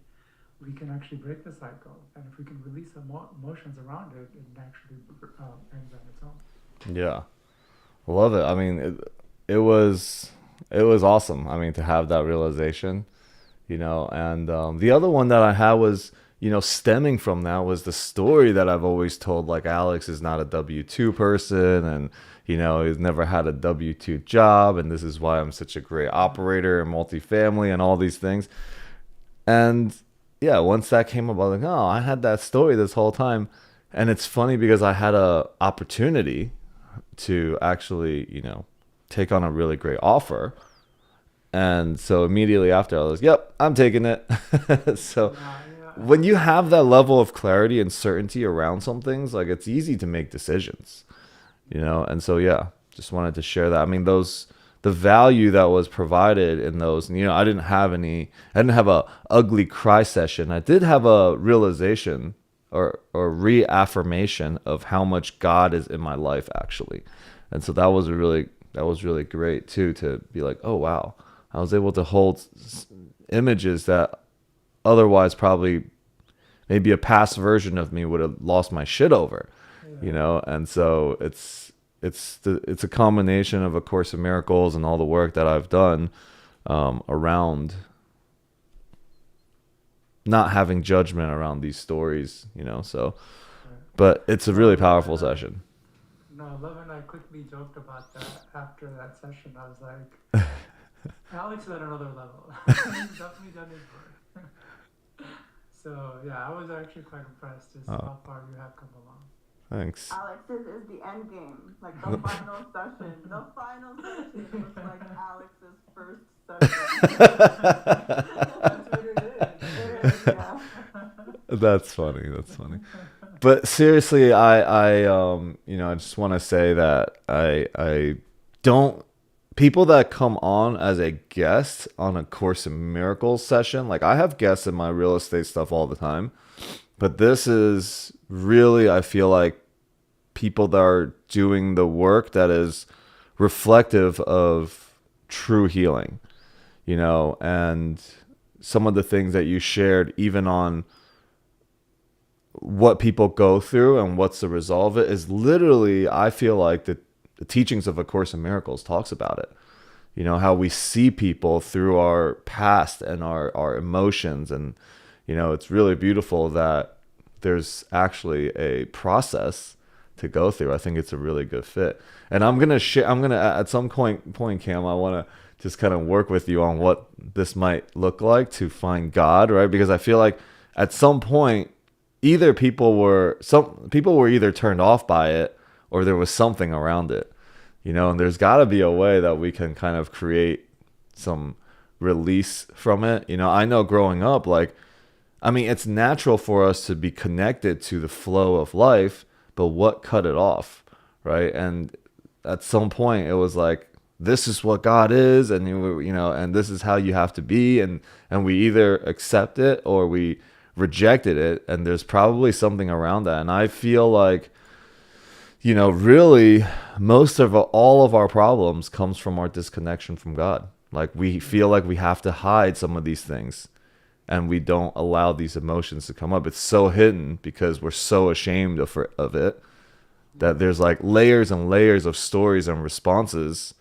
we can actually break the cycle. And if we can release emotions around it, it naturally ends on its own. Yeah. Love it. I mean, it was awesome. I mean, to have that realization, and the other one that I had was, stemming from that was the story that I've always told, like Alex is not a W-2 person, and, he's never had a W-2 job, and this is why I'm such a great operator and multifamily and all these things. And yeah, once that came up, I was like, oh, I had that story this whole time. And it's funny because I had a opportunity to actually, take on a really great offer. And so immediately after, I was, yep, I'm taking it. So when you have that level of clarity and certainty around some things, like, it's easy to make decisions, And so, yeah, just wanted to share that. I mean, the value that was provided in those, and, I didn't have a ugly cry session. I did have a realization or reaffirmation of how much God is in my life, actually. And so that was really great too, to be like, oh wow, I was able to hold images that otherwise probably maybe a past version of me would have lost my shit over, And so it's a combination of A Course in Miracles and all the work that I've done around not having judgment around these stories, So, but it's a really powerful session. No, Love and I quickly joked about that after that session. I was like, Alex is at another level. He's definitely done his work. So yeah, I was actually quite impressed just how far you have come along. Thanks. Alex's is the end game, like the final session. The final session was like Alex's first session. That's what it is. It is, yeah. That's funny. But seriously, I just want to say that I don't, people that come on as a guest on A Course in Miracles session, like, I have guests in my real estate stuff all the time, but this is really, I feel like, people that are doing the work that is reflective of true healing, and some of the things that you shared, even on what people go through and what's the result of it is literally, I feel like the teachings of A Course in Miracles talks about it. You know, how we see people through our past and our emotions. And, you know, it's really beautiful that there's actually a process to go through. I think it's a really good fit. And I'm gonna at some point, Cam, I want to just kind of work with you on what this might look like to find God, right? Because I feel like at some point, some people were either turned off by it or there was something around it, you know. And there's got to be a way that we can kind of create some release from it. You know, I know growing up, like, I mean, it's natural for us to be connected to the flow of life, but what cut it off, right? And at some point, it was like, this is what God is, and you know, and this is how you have to be, and we either accept it or we rejected it, and there's probably something around that. And I feel like, you know, really, most of all of our problems comes from our disconnection from God. Like, we feel like we have to hide some of these things, and we don't allow these emotions to come up. It's so hidden because we're so ashamed of it that there's like layers and layers of stories and responses.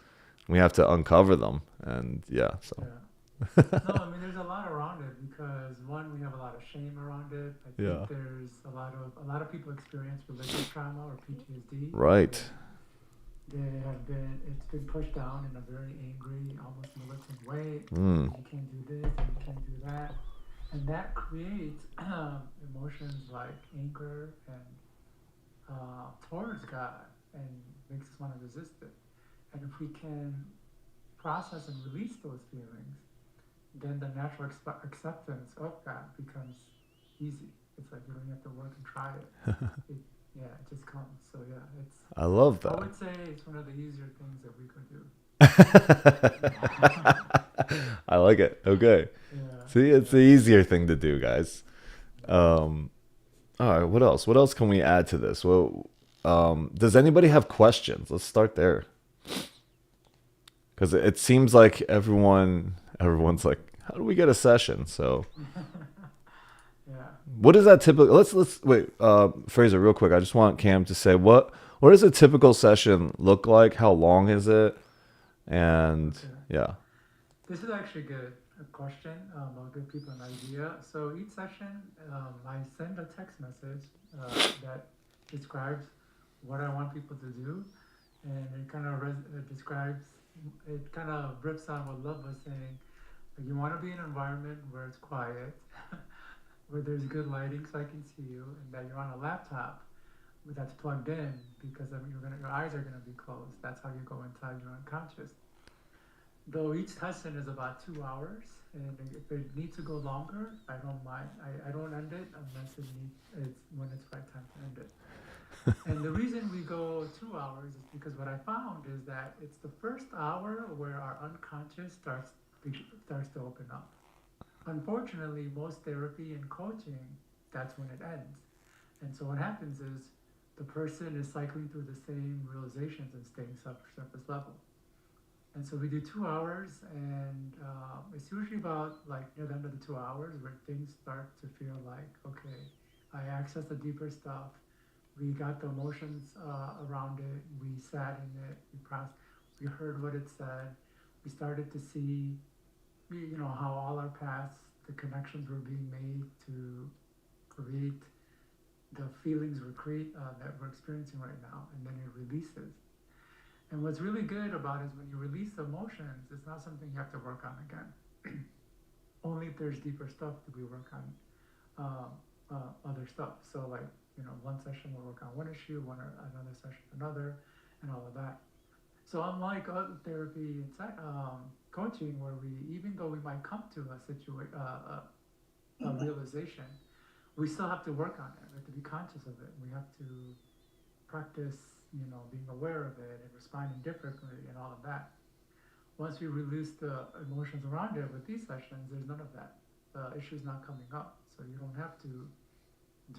We have to uncover them. And yeah, so. Yeah. No, I mean, there's a lot around it because one, we have a lot of shame around it. I think Yeah. there's a lot of people experience religious trauma or PTSD. Right. It's been pushed down in a very angry, almost militant way. Mm. You can't do this and you can't do that. And that creates emotions like anger and towards God and makes us want to resist it. And if we can process and release those feelings, then the natural acceptance of that becomes easy. It's like you don't have to work and try it. Yeah, it just comes. So yeah, I love I that. would say it's one of the easier things that we could do. I like it. Okay. Yeah. See, it's the easier thing to do, guys. All right, what else? What else can we add to this? Well, does anybody have questions? Let's start there. Because it seems like everyone's like, how do we get a session? So Yeah. what is that typical? Let's wait, Fraser, real quick. I just want Cam to say what does a typical session look like? How long is it? And Okay. yeah. This is actually good. A question. I'll give people an idea. So each session, I send a text message that describes what I want people to do, and it kind of describes. It kind of rips on what Love was saying. Like, you want to be in an environment where it's quiet, where there's good lighting so I can see you, and that you're on a laptop that's plugged in because your eyes are gonna be closed. That's how you go inside your unconscious. Though each session is about 2 hours, and if it needs to go longer, I don't mind. I don't end it unless it's when it's right time to end it. And the reason we go 2 hours is because what I found is that it's the first hour where our unconscious starts to open up. Unfortunately, most therapy and coaching, that's when it ends. And so what happens is the person is cycling through the same realizations and staying surface level. And so we do 2 hours, and it's usually about like near the end of the 2 hours where things start to feel like, okay, I accessed the deeper stuff. We got the emotions around it. We sat in it. We heard what it said. We started to see, how all our paths, the connections were being made to create the feelings that we're experiencing right now, and then it releases. And what's really good about it is when you release emotions, it's not something you have to work on again. Only if there's deeper stuff do we work on other stuff. So like, one session we'll work on one issue, another session another, and all of that. So unlike other therapy and coaching, where even though we might come to a realization, we still have to work on it. We have to be conscious of it. We have to practice, being aware of it and responding differently and all of that. Once we release the emotions around it with these sessions, there's none of that. The issue's not coming up. So you don't have to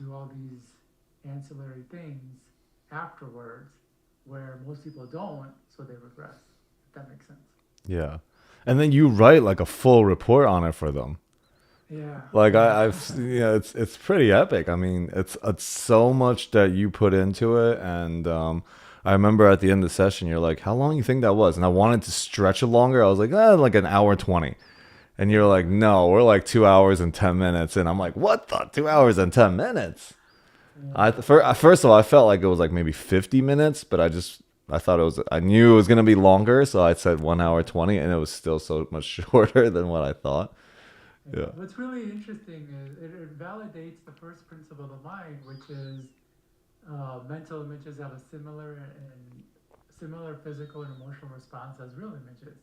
do all these ancillary things afterwards where most people don't, so they regress, if that makes sense. Yeah. And then you write like a full report on it for them. Yeah. Like Yeah. it's pretty epic. I mean, it's so much that you put into it, and I remember at the end of the session, you're like, "How long you think that was?" And I wanted to stretch it longer. I was like, like an hour 20. And you're like, "No, we're like 2 hours and 10 minutes." And I'm like, "What the 2 hours and 10 minutes?" Yeah. First of all, I felt like it was like maybe 50 minutes, but I thought I knew it was gonna be longer, so I said 1 hour 20, and it was still so much shorter than what I thought. Yeah. Yeah. What's really interesting is it validates the first principle of the mind, which is mental images have a similar physical and emotional response as real images.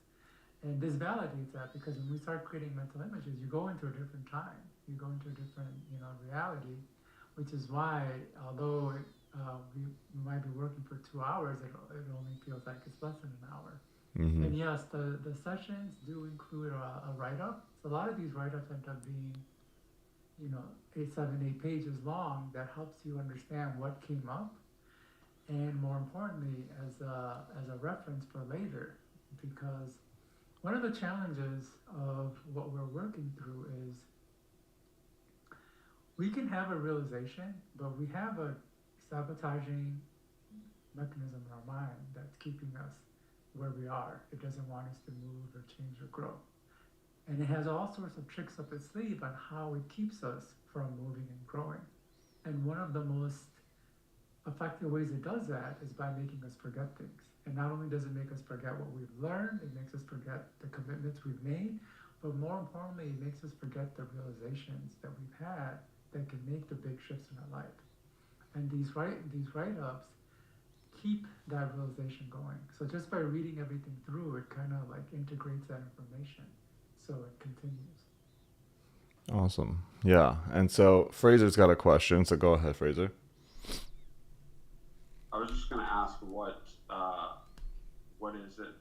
And this validates that because when we start creating mental images, you go into a different time, you go into a different reality, which is why although we might be working for 2 hours, it only feels like it's less than an hour. Hmm. And yes, the sessions do include a write up. So a lot of these write ups end up being, 8 pages long that helps you understand what came up, and more importantly, as a reference for later. Because one of the challenges of what we're working through is we can have a realization, but we have a sabotaging mechanism in our mind that's keeping us where we are. It doesn't want us to move or change or grow. And it has all sorts of tricks up its sleeve on how it keeps us from moving and growing. And one of the most effective ways it does that is by making us forget things. And not only does it make us forget what we've learned, it makes us forget the commitments we've made, but more importantly, it makes us forget the realizations that we've had that can make the big shifts in our life. And these write-ups keep that realization going. So just by reading everything through, it kind of like integrates that information, so it continues. Awesome. Yeah. And so Fraser's got a question, so go ahead, Fraser. I was just going to ask what is it,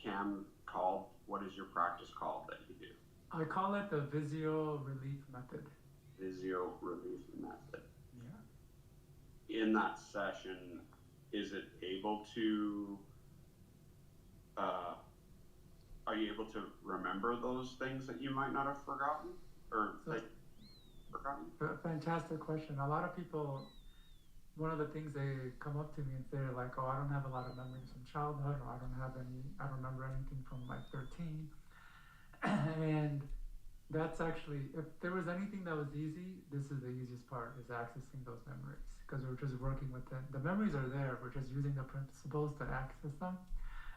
Cam, called? What is your practice called that you do? I call it the Visio Relief Method. Physio relief method. Yeah. In that session, is it able to, uh, are you able to remember those things that you might not have forgotten? Or So, like, forgotten? fantastic question. A lot of people, one of the things they come up to me and say like, "Oh, I don't have a lot of memories from childhood, or I don't remember anything from like 13." And that's actually, if there was anything that was easy, this is the easiest part, is accessing those memories, because we're just working with them. The memories are there. We're just using the principles to access them.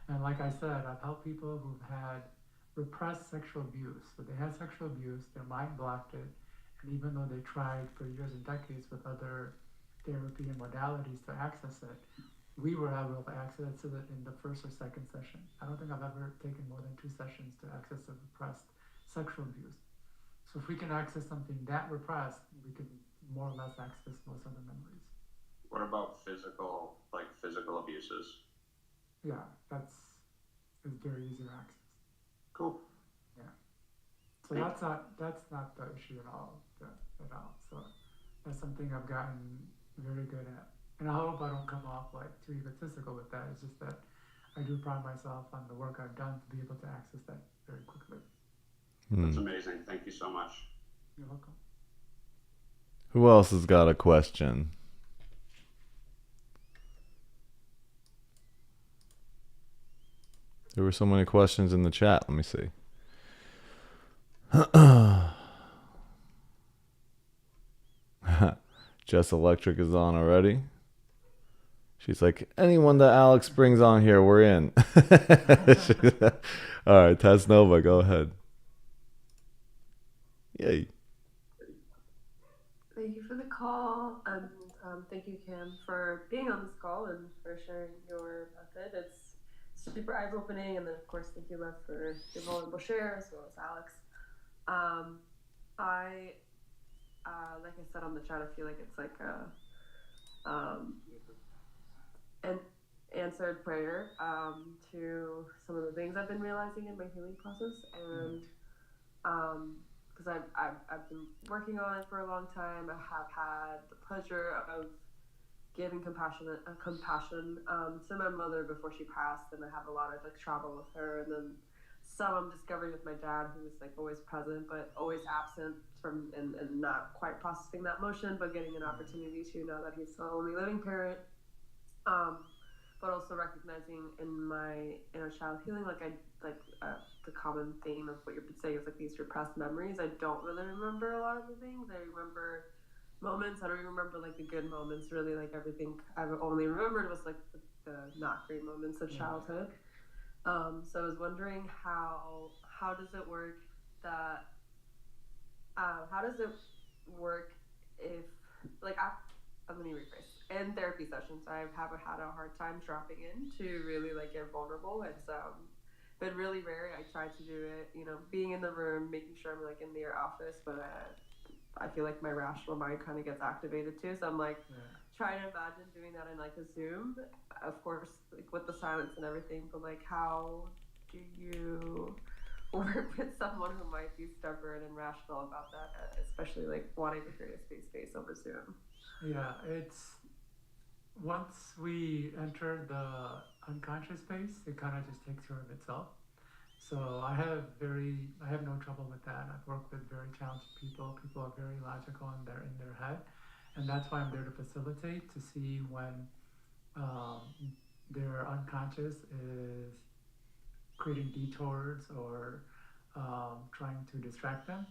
And like I said, I've helped people who've had repressed sexual abuse. So they had sexual abuse, their mind blocked it, and even though they tried for years and decades with other therapy and modalities to access it, we were able to access it in the first or second session. I don't think I've ever taken more than 2 sessions to access a repressed sexual abuse. So if we can access something that repressed, we can more or less access most other memories. What about physical abuses? Yeah, that's is very easy to access. Cool. Yeah. So that's not the issue at all. At all. So that's something I've gotten very good at. And I hope I don't come off like too egotistical with that. It's just that I do pride myself on the work I've done to be able to access that very quickly. That's Hmm. amazing. Thank you so much. You're welcome. Who else has got a question? There were so many questions in the chat. Let me see. Jess Electric is on already. She's like, anyone that Alex brings on here, we're in. All right, Taz Nova, go ahead. Yay. Thank you for the call, and thank you, Cam, for being on this call and for sharing your method. It's super eye-opening, and then of course, thank you, Lev, for your vulnerable share, as well as Alex. I, like I said on the chat, I feel like it's like an answered prayer to some of the things I've been realizing in my healing process, and because I've been working on it for a long time. I have had the pleasure of giving compassion to my mother before she passed, and I have a lot of like travel with her, and then some I'm discovering with my dad, who was like always present but always absent from and not quite processing that motion, but getting an opportunity to now that he's the only living parent. But also recognizing in my inner child healing, like the common theme of what you've been saying is like these repressed memories. I don't really remember a lot of the things. I remember moments. I don't even remember like the good moments. Really, like everything I've only remembered was like the not great moments of childhood. So I was wondering how does it work that how does it work if like let me rephrase. In therapy sessions, I have had a hard time dropping in to really like get vulnerable. It's been really rare. I try to do it, you know, being in the room, making sure I'm like in their office, but I feel like my rational mind kind of gets activated too. So I'm like trying to imagine doing that in like a Zoom, of course, like with the silence and everything. But like, how do you work with someone who might be stubborn and rational about that, especially like wanting to create a space over Zoom? Yeah, it's once we enter the unconscious space, it kind of just takes care of itself. So I have no trouble with that. I've worked with very talented people. People are very logical and they're in their head, and that's why I'm there to facilitate to see when um, their unconscious is creating detours or trying to distract them.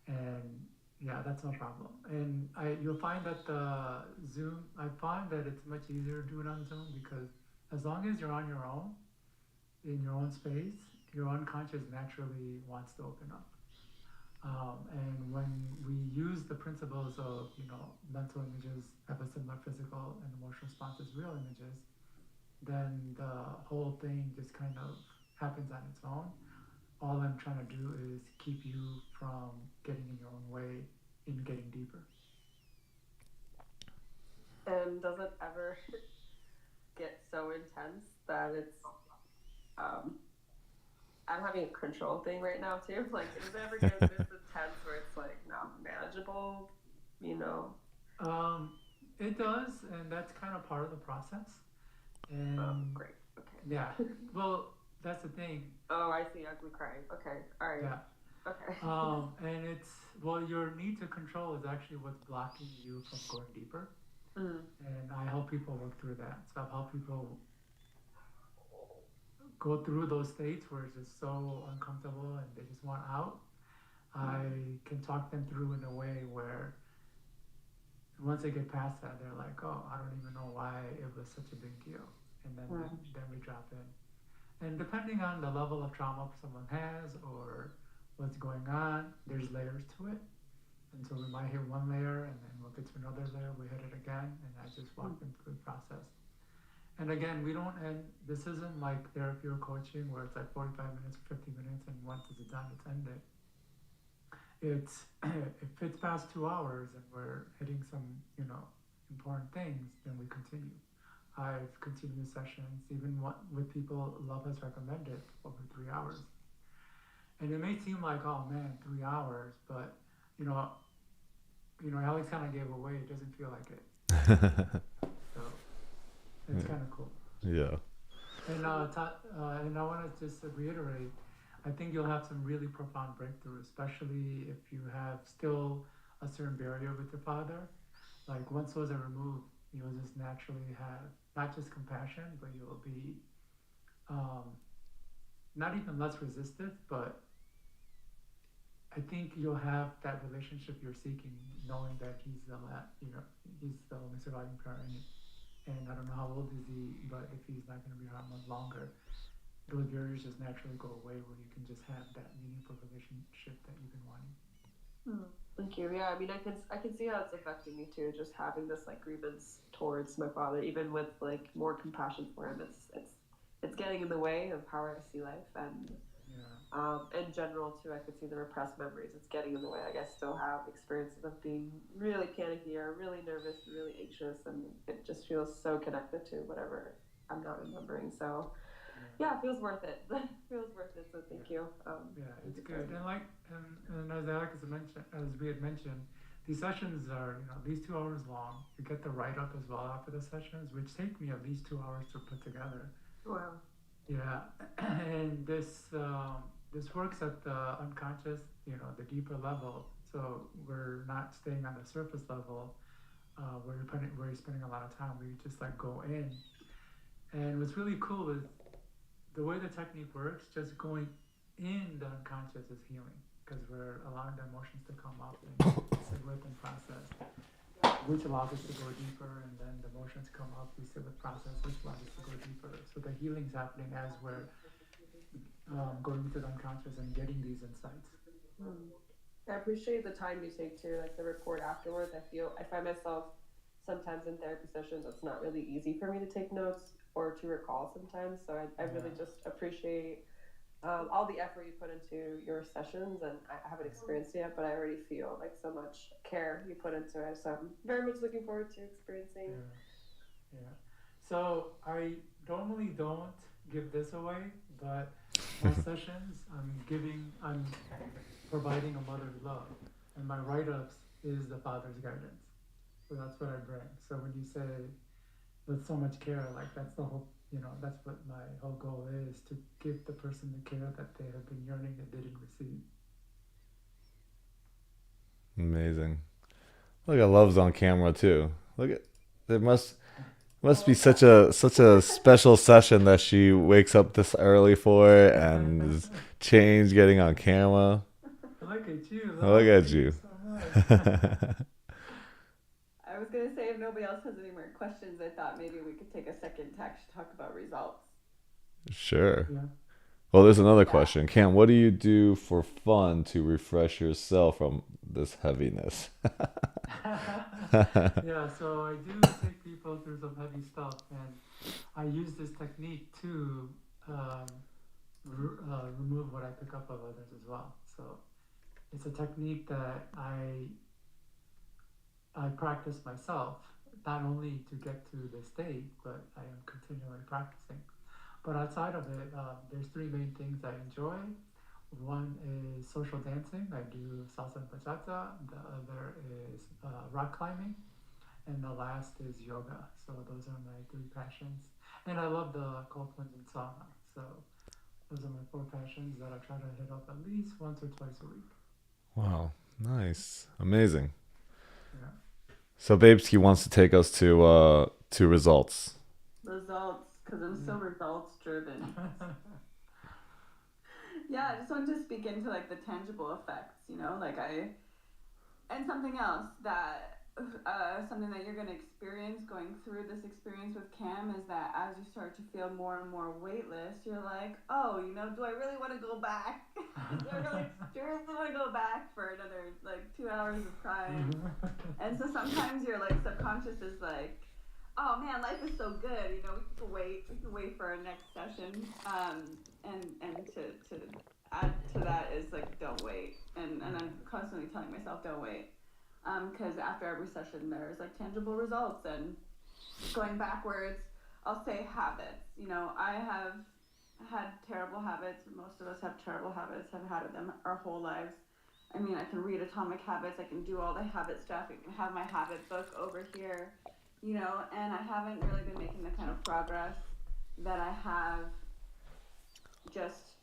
And yeah, that's no problem. And you'll find that the Zoom, I find that it's much easier to do it on Zoom because as long as you're on your own, in your own space, your unconscious naturally wants to open up. And when we use the principles of, you know, mental images have a similar physical and emotional response as real images, then the whole thing just kind of happens on its own. All I'm trying to do is keep you from getting in your own way in getting deeper. And does it ever get so intense that it's I'm having a control thing right now too. Like, does it ever get this intense where it's like not manageable? You know? It does, and that's kind of part of the process. Oh, And great. Okay. yeah, well, that's the thing. Oh, I see. Ugly crying. Okay. All right. Yeah. Okay. And it's, well, your need to control is actually what's blocking you from going deeper. And I help people work through that. So I've helped people go through those states where it's just so uncomfortable and they just want out. I can talk them through in a way where once they get past that, they're like, oh, I don't even know why it was such a big deal. And then we drop in. And depending on the level of trauma someone has or what's going on, there's layers to it. And so we might hit one layer and then we'll get to another layer, we hit it again, and I just walk them through the process. And again, we don't end, this isn't like therapy or coaching where it's like 45 minutes or 50 minutes and once it's done, it's ended. It's, if it's past 2 hours and we're hitting some, you know, important things, then we continue. I've continued sessions, even with people love has recommended, over 3 hours. And it may seem like, oh man, 3 hours, but you know, Alex kind of gave away. It doesn't feel like it. So it's kind of cool. Yeah. And and I want to just reiterate, I think you'll have some really profound breakthroughs, especially if you have still a certain barrier with your father. Like once those are removed, you'll just naturally have not just compassion, but you'll be not even less resistant, but I think you'll have that relationship you're seeking, knowing that he's the only surviving parent, and I don't know how old is he, but if he's not going to be around much longer, those barriers just naturally go away, where you can just have that meaningful relationship that you've been wanting. Thank you. Yeah, I mean, I can see how it's affecting me too. Just having this like grievance towards my father, even with like more compassion for him, it's getting in the way of how I see life, and in general too, I could see the repressed memories. It's getting in the way. Like I still have experiences of being really panicky or really nervous, really anxious, and it just feels so connected to whatever I'm not remembering. So yeah, it feels worth it. It feels worth it. So thank you. It's good. And like and as Alex mentioned, as we had mentioned, these sessions are, you know, at least 2 hours long. You get the write up as well after the sessions, which take me at least 2 hours to put together. Wow. Yeah, and this this works at the unconscious, the deeper level. So we're not staying on the surface level where you're spending a lot of time. We just like go in. And what's really cool is the way the technique works. Just going in the unconscious is healing because we're allowing the emotions to come up and sit with and process, which allows us to go deeper. And then the emotions come up, we sit with process, which allows us to go deeper. So the healing's happening as we're going into the unconscious and getting these insights. I appreciate the time you take to like the report afterwards. I find myself sometimes in therapy sessions it's not really easy for me to take notes or to recall sometimes. So I really just appreciate all the effort you put into your sessions, and I haven't experienced it yet, but I already feel like so much care you put into it. So I'm very much looking forward to experiencing. Yeah. So I normally don't give this away, but my sessions, I'm providing a mother's love, and my write-ups is the father's guidance. So that's what I bring. So when you say with so much care, like that's the whole, that's what my whole goal is, to give the person the care that they have been yearning and didn't receive. Amazing. Look at Love's on camera too. Look at there must be such a special session that she wakes up this early for and is changed getting on camera. Look at you. Look at Thank you. so much. I was gonna say if nobody else has any more questions, I thought maybe we could take a second to actually talk about results. Sure. Yeah. Well, there's another question. Cam, what do you do for fun to refresh yourself from this heaviness? Yeah, so I do take people through some heavy stuff, and I use this technique to remove what I pick up of others as well. So it's a technique that I practice myself, not only to get to this state, but I am continually practicing. But outside of it, there's three main things I enjoy. One is social dancing. I do salsa and bachata. The other is rock climbing. And the last is yoga. So those are my three passions. And I love the cold plunge and sauna. So those are my four passions that I try to hit up at least once or twice a week. Wow. Nice. Amazing. Yeah. So Babesky wants to take us to results. Results, because I'm so results driven. Yeah, I just wanted to speak into like the tangible effects, and something else that something that you're going to experience going through this experience with Cam is that as you start to feel more and more weightless, you're like, oh, do I really want to go back? do I really want to go back for another like 2 hours of crying? And so sometimes your like subconscious is like, oh man, life is so good. We can wait for our next session. And to add to that is like, don't wait. And I'm constantly telling myself, don't wait. Because after every session, there's like tangible results. And going backwards, I'll say habits. I have had terrible habits. Most of us have terrible habits, have had them our whole lives. I mean, I can read Atomic Habits, I can do all the habit stuff, I can have my habit book over here, and I haven't really been making the kind of progress that I have just,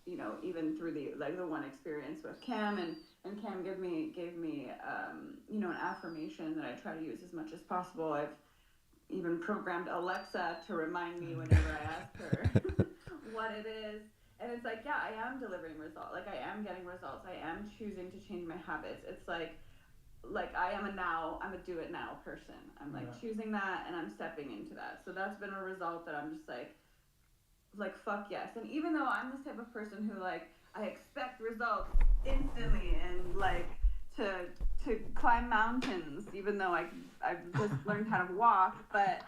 even through the one experience with Cam, and Cam gave me an affirmation that I try to use as much as possible. I've even programmed Alexa to remind me whenever I ask her what it is. And it's like, yeah, I am delivering results. Like, I am getting results. I am choosing to change my habits. It's like I'm a do it now person. I'm choosing that, and I'm stepping into that. So that's been a result that I'm just like fuck yes. And even though I'm this type of person who like I expect results instantly and like to climb mountains, even though I've just learned how to walk, but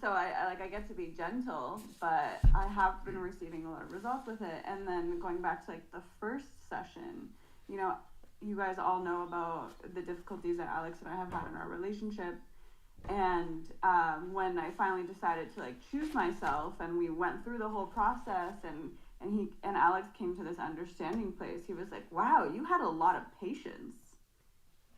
so I get to be gentle, but I have been receiving a lot of results with it. And then going back to like the first session, you guys all know about the difficulties that Alex and I have had in our relationship. And when I finally decided to like choose myself, and we went through the whole process, and Alex came to this understanding place, he was like, wow, you had a lot of patience.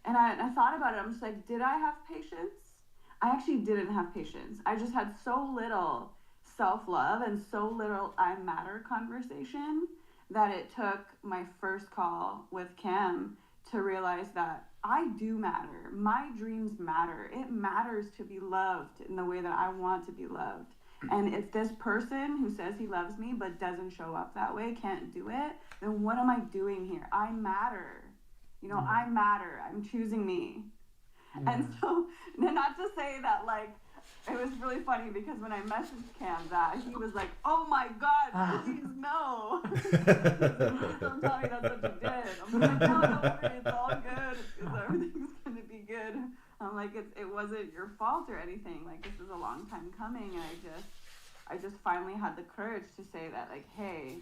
And I thought about it. I'm just like, did I have patience? I actually didn't have patience. I just had so little self-love and so little I matter conversation that it took my first call with Cam to realize that I do matter. My dreams matter. It matters to be loved in the way that I want to be loved. And if this person who says he loves me but doesn't show up that way, can't do it, then what am I doing here? I matter. I matter. I'm choosing me. And so, not to say that, like, it was really funny because when I messaged Cam that, he was like, "Oh my God, please no. Please don't tell me that's what you did." I'm like, "No, don't worry, it's all good. Everything's going to be good." I'm like, it wasn't your fault or anything. Like, this is a long time coming. And I just finally had the courage to say that, like, hey,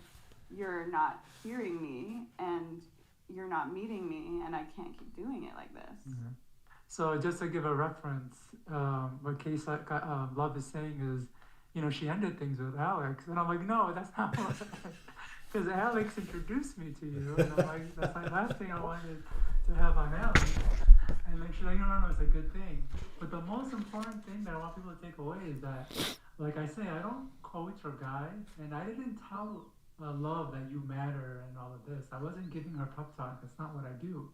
you're not hearing me and you're not meeting me, and I can't keep doing it like this. Mm-hmm. So just to give a reference, what Case Love is saying is, she ended things with Alex, and I'm like, no, that's not what. Because Alex introduced me to you, and I'm like, that's the last thing I wanted to have on Alex. And then she's like, no, it's a good thing. But the most important thing that I want people to take away is that, like I say, I don't coach or guide, and I didn't tell Love that you matter and all of this. I wasn't giving her pep talk. That's not what I do.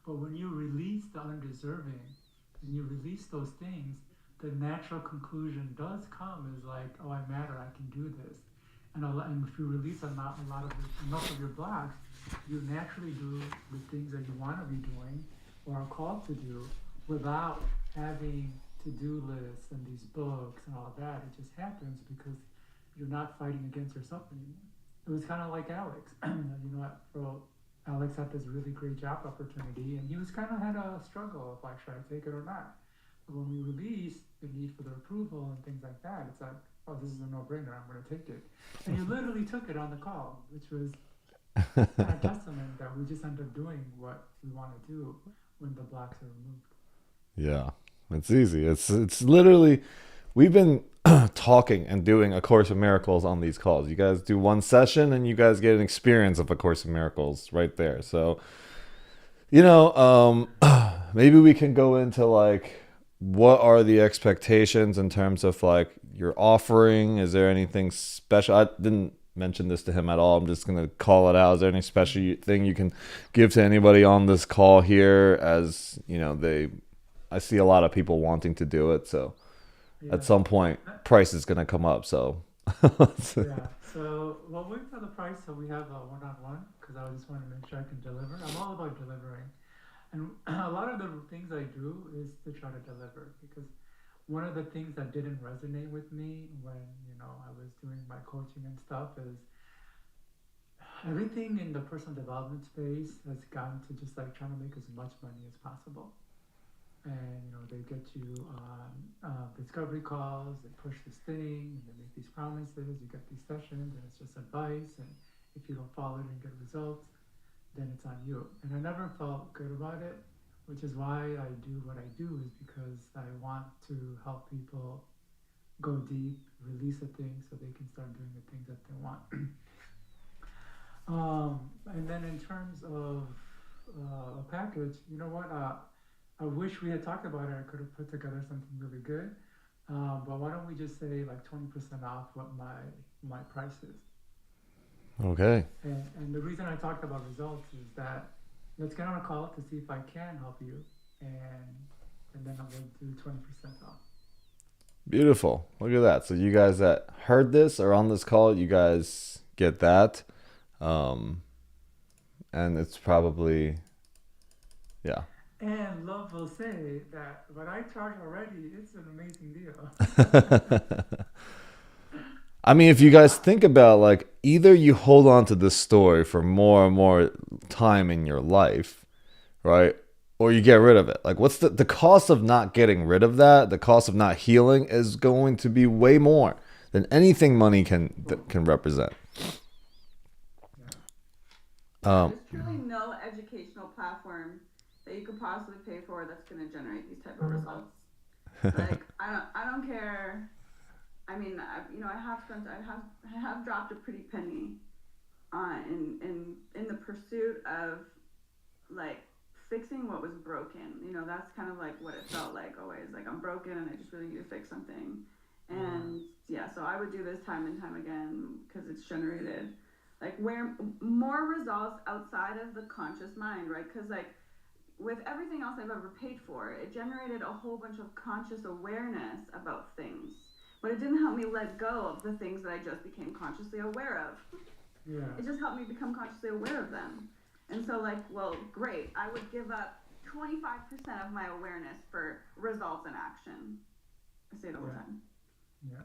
But when you release the undeserving and you release those things, the natural conclusion does come is like, oh, I matter, I can do this. And if you release enough of your blocks, you naturally do the things that you want to be doing or are called to do without having to-do lists and these books and all that. It just happens because you're not fighting against yourself anymore. It was kind of like Alex. Alex had this really great job opportunity, and he was kind of had a struggle of like, should I take it or not? But when we released the need for the approval and things like that, it's like, oh, this is a no-brainer. I'm going to take it. And you literally took it on the call, which was a testament that we just end up doing what we want to do when the blocks are removed. Yeah, it's easy. It's literally, we've been talking and doing A Course in Miracles on these calls. You guys do one session and you guys get an experience of A Course in Miracles right there. So, maybe we can go into like, what are the expectations in terms of like your offering? Is there anything special? I didn't mention this to him at all. I'm just going to call it out. Is there any special thing you can give to anybody on this call here? As I see a lot of people wanting to do it. So at some point, price is going to come up. So yeah. So we'll wait for the price. So we have a one-on-one because I just want to make sure I can deliver. I'm all about delivering. And a lot of the things I do is to try to deliver, because one of the things that didn't resonate with me when, I was doing my coaching and stuff is everything in the personal development space has gotten to just like trying to make as much money as possible. And, they get you on discovery calls, they push this thing, and they make these promises, you get these sessions, and it's just advice. And if you don't follow it and get results, then it's on you. And I never felt good about it, which is why I do what I do, is because I want to help people go deep, release a thing so they can start doing the things that they want. And then in terms of a package, you know what? I wish we had talked about it. I could have put together something really good. But why don't we just say like 20% off what my price is? Okay. And the reason I talked about results is that let's get on a call to see if I can help you, and then I'm going to do 20% off. Beautiful. Look at that. So you guys that heard this or on this call, you guys get that. And it's probably, yeah. And Love will say that what I charge already, it's an amazing deal. I mean, if you guys think about like, either you hold on to this story for more and more time in your life, right? Or you get rid of it. Like, what's the cost of not getting rid of that? The cost of not healing is going to be way more than anything money can represent. There's truly no educational platform that you could possibly pay for that's going to generate these type of results. Like, I don't care. I mean, I have dropped a pretty penny in the pursuit of like fixing what was broken. That's kind of like what it felt like always. Like, I'm broken and I just really need to fix something. And yeah, so I would do this time and time again because it's generated like where more results outside of the conscious mind, right? Because like with everything else I've ever paid for, it generated a whole bunch of conscious awareness about things, but it didn't help me let go of the things that I just became consciously aware of. Yeah. It just helped me become consciously aware of them. And so, like, well, great, I would give up 25% of my awareness for results and action. I say it all the Yeah. time. Yeah.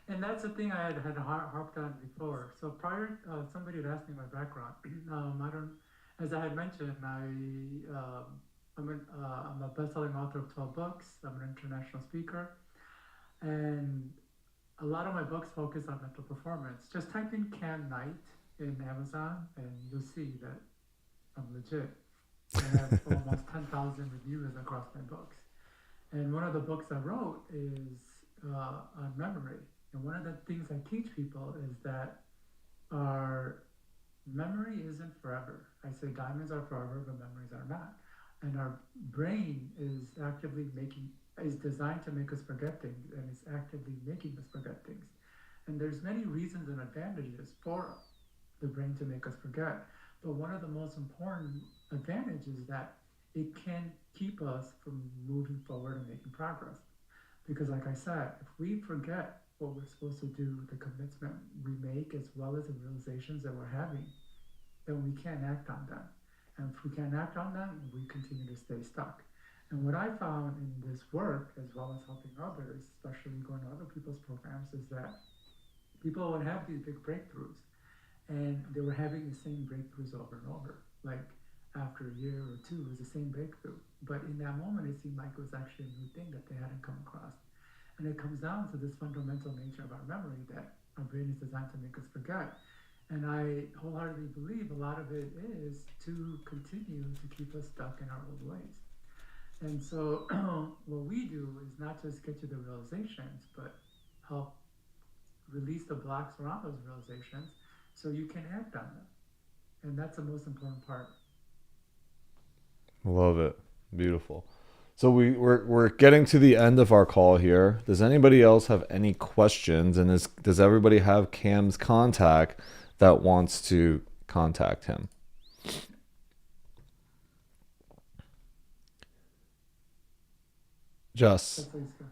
And that's the thing I had harped on before. So prior, somebody had asked me my background. I don't, as I had mentioned, I'm a best-selling author of 12 books. I'm an international speaker, and a lot of my books focus on mental performance. Just type in Cam Knight in Amazon, and you'll see that I'm legit. I have almost 10,000 reviews across my books. And one of the books I wrote is on memory. And one of the things I teach people is that our memory isn't forever. I say diamonds are forever, but memories are not. And our brain is designed to make us forget things, and it's actively making us forget things. And there's many reasons and advantages for the brain to make us forget. But one of the most important advantages is that it can keep us from moving forward and making progress. Because, like I said, if we forget what we're supposed to do, the commitment we make, as well as the realizations that we're having, then we can't act on them. And if we can't act on them, we continue to stay stuck. And what I found in this work, as well as helping others, especially going to other people's programs, is that people would have these big breakthroughs, and they were having the same breakthroughs over and over. Like after a year or two, it was the same breakthrough. But in that moment, it seemed like it was actually a new thing that they hadn't come across. And it comes down to this fundamental nature of our memory that our brain is designed to make us forget. And I wholeheartedly believe a lot of it is to continue to keep us stuck in our old ways. And so, what we do is not just get you the realizations, but help release the blocks around those realizations so you can act on them. And that's the most important part. Love it. Beautiful. So we're getting to the end of our call here. Does anybody else have any questions? And does everybody have Cam's contact that wants to contact him? Just. That's Lisa.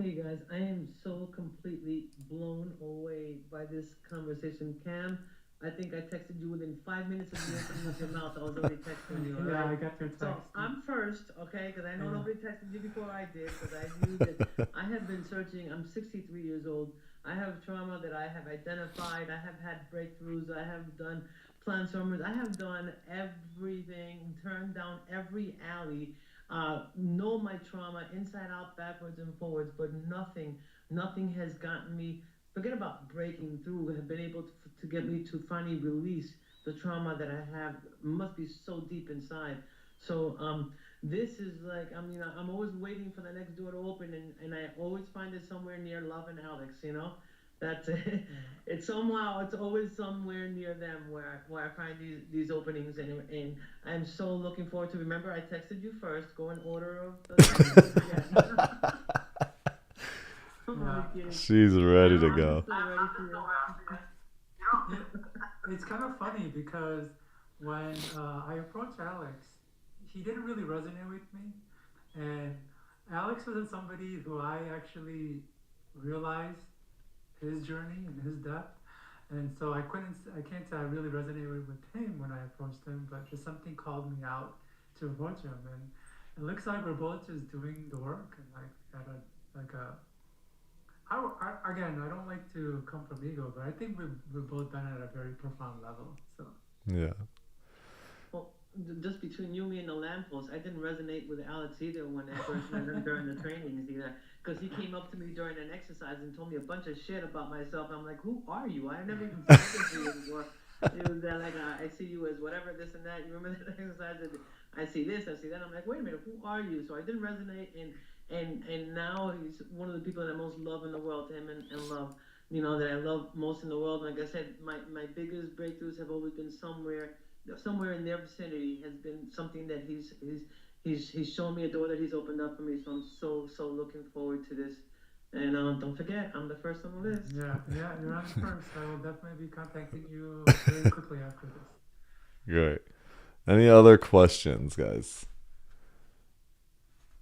Hey guys, I am so completely blown away by this conversation. Cam, I think I texted you within 5 minutes of you opening up your mouth. I was already texting you, all Yeah, right? I got your text. So I'm first, okay, because I know Yeah. nobody texted you before I did, because I knew that I have been searching. I'm 63 years old. I have trauma that I have identified. I have had breakthroughs. I have done plant sermons. I have done everything, turned down every alley, know my trauma inside out, backwards and forwards, but nothing has gotten me. Forget about breaking through. Have been able to get me to finally release the trauma that I have. Must be so deep inside. So this is like, I mean, I'm always waiting for the next door to open, and I always find it somewhere near Love and Alex. That's it. Yeah. It's always somewhere near them where I find these openings, and I'm so looking forward to. Remember, I texted you first. Go in order of the. Yeah. I'm only Yeah. kidding. She's ready to I'm go. still ready for you. It's kind of funny because when I approached Alex, he didn't really resonate with me. And Alex wasn't somebody who I actually realized his journey and his depth. And so I can't say I really resonated with him when I approached him, but just something called me out to approach him. And it looks like we're both just doing the work and like at a, like a, again, I don't like to come from ego, but I think we've both done it at a very profound level. So, Yeah. Well, just between you, me, and the lamppost, I didn't resonate with Alex either when I first met him during the trainings either. Because he came up to me during an exercise and told me a bunch of shit about myself. I'm like, who are you? I've never even spoken to you before. It was that like, I see you as whatever, this and that. You remember that exercise? And I see this, I see that. I'm like, wait a minute, who are you? So I didn't resonate, and now he's one of the people that I most love in the world. Him and love, that I love most in the world. Like I said, my biggest breakthroughs have always been somewhere in their vicinity. Has been something that he's shown me, a door that he's opened up for me. So I'm so looking forward to And don't forget, I'm the first on the list. Yeah, yeah, you're on first. I will definitely be contacting you very quickly after this. Great. Any other questions, guys?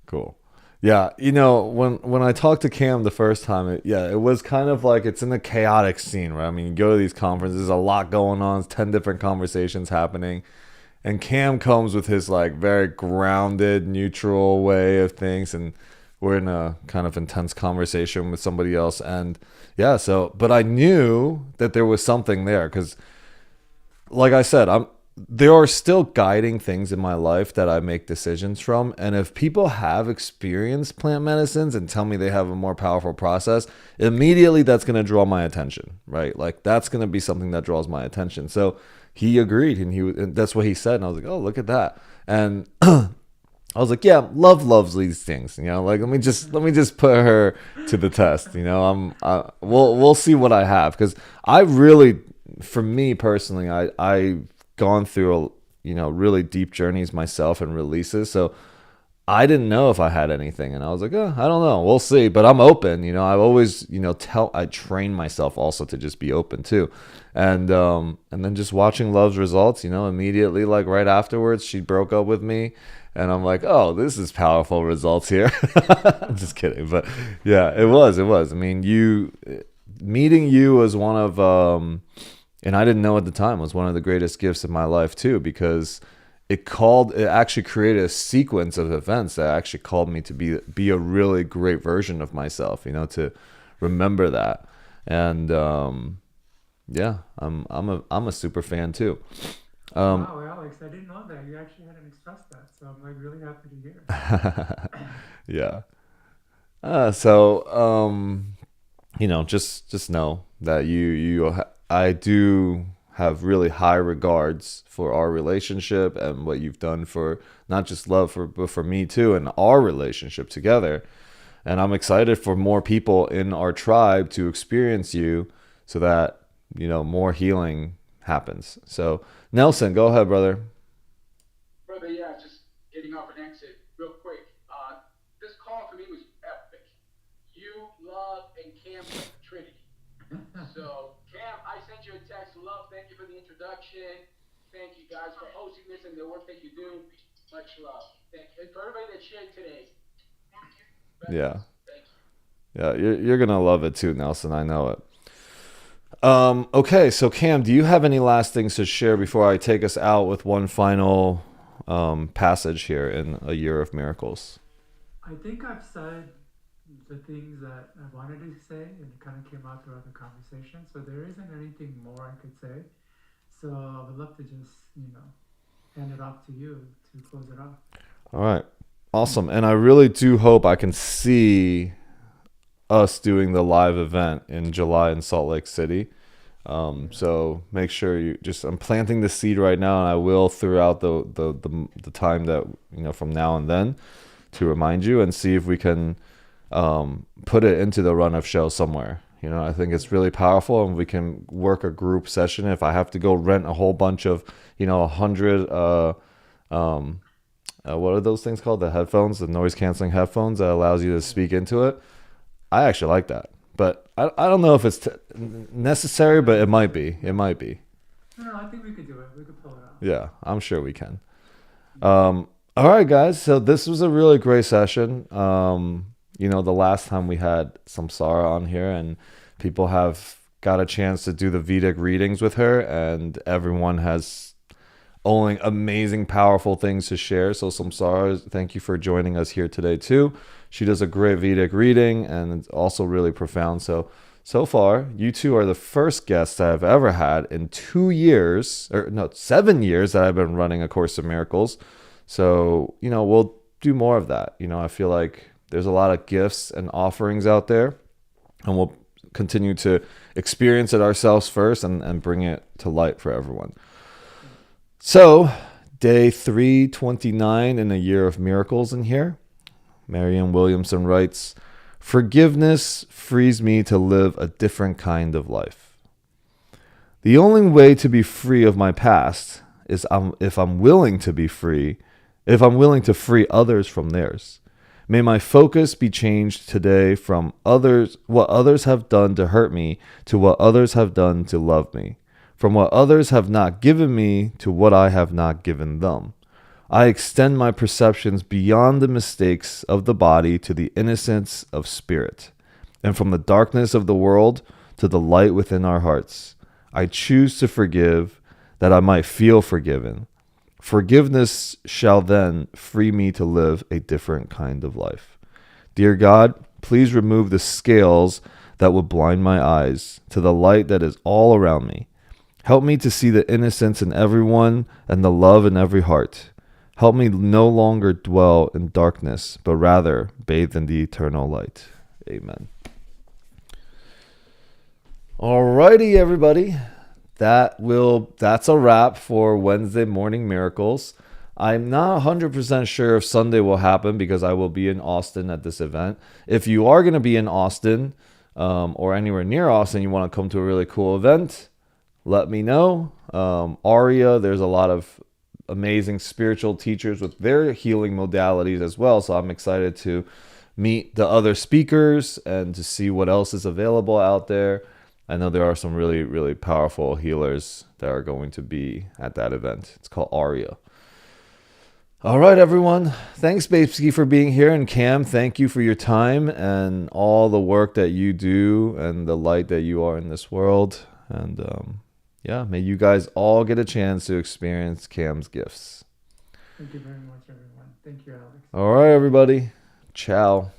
Cool. Yeah, when I talked to Cam the first time, it was kind of like it's in a chaotic scene, right? I mean, you go to these conferences, there's a lot going on, 10 different conversations happening, and Cam comes with his like very grounded, neutral way of things, and we're in a kind of intense conversation with somebody else, and yeah, but I knew that there was something there because like I said, there are still guiding things in my life that I make decisions from. And if people have experienced plant medicines and tell me they have a more powerful process, immediately that's going to draw my attention, right? Like that's going to be something that draws my attention. So he agreed, and that's what he said. And I was like, oh, look at that. And I was like, yeah, love loves these things, like let me just put her to the test, we'll see what I have. Cause I really, for me personally, I've gone through really deep journeys myself and releases, so I didn't know if I had anything, and I was like, oh, I don't know, we'll see, but I'm open. I've always I train myself also to just be open too, and then just watching Love's results, immediately, like right afterwards she broke up with me, and I'm like, oh, this is powerful results here. I'm just kidding, but yeah, it was. I mean, meeting you was one of and I didn't know at the time, was one of the greatest gifts of my life too, because it actually created a sequence of events that actually called me to be a really great version of myself, to remember that. And yeah, I'm a super fan too. Wow, Alex, I didn't know that. You actually hadn't expressed that, so I'm like really happy to hear. Yeah. So just know that I do have really high regards for our relationship and what you've done for not just Love, but for me too, and our relationship together. And I'm excited for more people in our tribe to experience you, so that more healing happens. So Nelson, go ahead, brother. Brother, yeah, just getting off an exit real quick. This call for me was epic. You, Love, and Cam were the Trinity. So, Cam, I sent you a text. Love, thank you for the introduction. Thank you guys for hosting this and the work that you do. Much love. Thank you. And for everybody that shared today. Thank you. Yeah. Thank you. Yeah, you're gonna love it too, Nelson. I know it. Okay, so Cam, do you have any last things to share before I take us out with one final passage here in A Year of Miracles? I think I've said the things that I wanted to say, and it kind of came out throughout the conversation. So there isn't anything more I could say. So I would love to just, hand it off to you to close it off. All right. Awesome. And I really do hope I can see us doing the live event in July in Salt Lake City. So make sure I'm planting the seed right now, and I will throughout the time that, from now and then, to remind you and see if we can put it into the run of show somewhere. I think it's really powerful, and we can work a group session. If I have to go rent a whole bunch of, 100, what are those things called? The headphones, the noise canceling headphones that allows you to speak into it. I actually like that, but I don't know if it's necessary, but it might be. It might be. No, I think we could do it. We could pull it off. Yeah, I'm sure we can. All right, guys. So this was a really great session. The last time we had Samsara on here, and people have got a chance to do the Vedic readings with her, and everyone has only amazing, powerful things to share. So Samsara, thank you for joining us here today too. She does a great Vedic reading, and it's also really profound. So far, you two are the first guests that I've ever had in 7 years that I've been running A Course in Miracles. So, we'll do more of that. I feel like there's a lot of gifts and offerings out there, and we'll continue to experience it ourselves first and bring it to light for everyone. So, day 329 in A Year of Miracles in here. Marianne Williamson writes, "Forgiveness frees me to live a different kind of life. The only way to be free of my past is if I'm willing to free others from theirs. May my focus be changed today from what others have done to hurt me to what others have done to love me, from what others have not given me to what I have not given them. I extend my perceptions beyond the mistakes of the body to the innocence of spirit, and from the darkness of the world to the light within our hearts. I choose to forgive that I might feel forgiven. Forgiveness shall then free me to live a different kind of life. Dear God, please remove the scales that would blind my eyes to the light that is all around me. Help me to see the innocence in everyone and the love in every heart. Help me no longer dwell in darkness, but rather bathe in the eternal light. Amen. Alrighty, everybody. That's a wrap for Wednesday Morning Miracles. I'm not 100% sure if Sunday will happen because I will be in Austin at this event. If you are going to be in Austin or anywhere near Austin, you want to come to a really cool event, let me know. ARIA, there's a lot of amazing spiritual teachers with their healing modalities as well. So I'm excited to meet the other speakers and to see what else is available out there. I know there are some really, really powerful healers that are going to be at that event. It's called ARIA. All right, everyone. Thanks, Babeski, for being here. And Cam, thank you for your time and all the work that you do and the light that you are in this world. And may you guys all get a chance to experience Cam's gifts. Thank you very much, everyone. Thank you, Alex. All right, everybody. Ciao.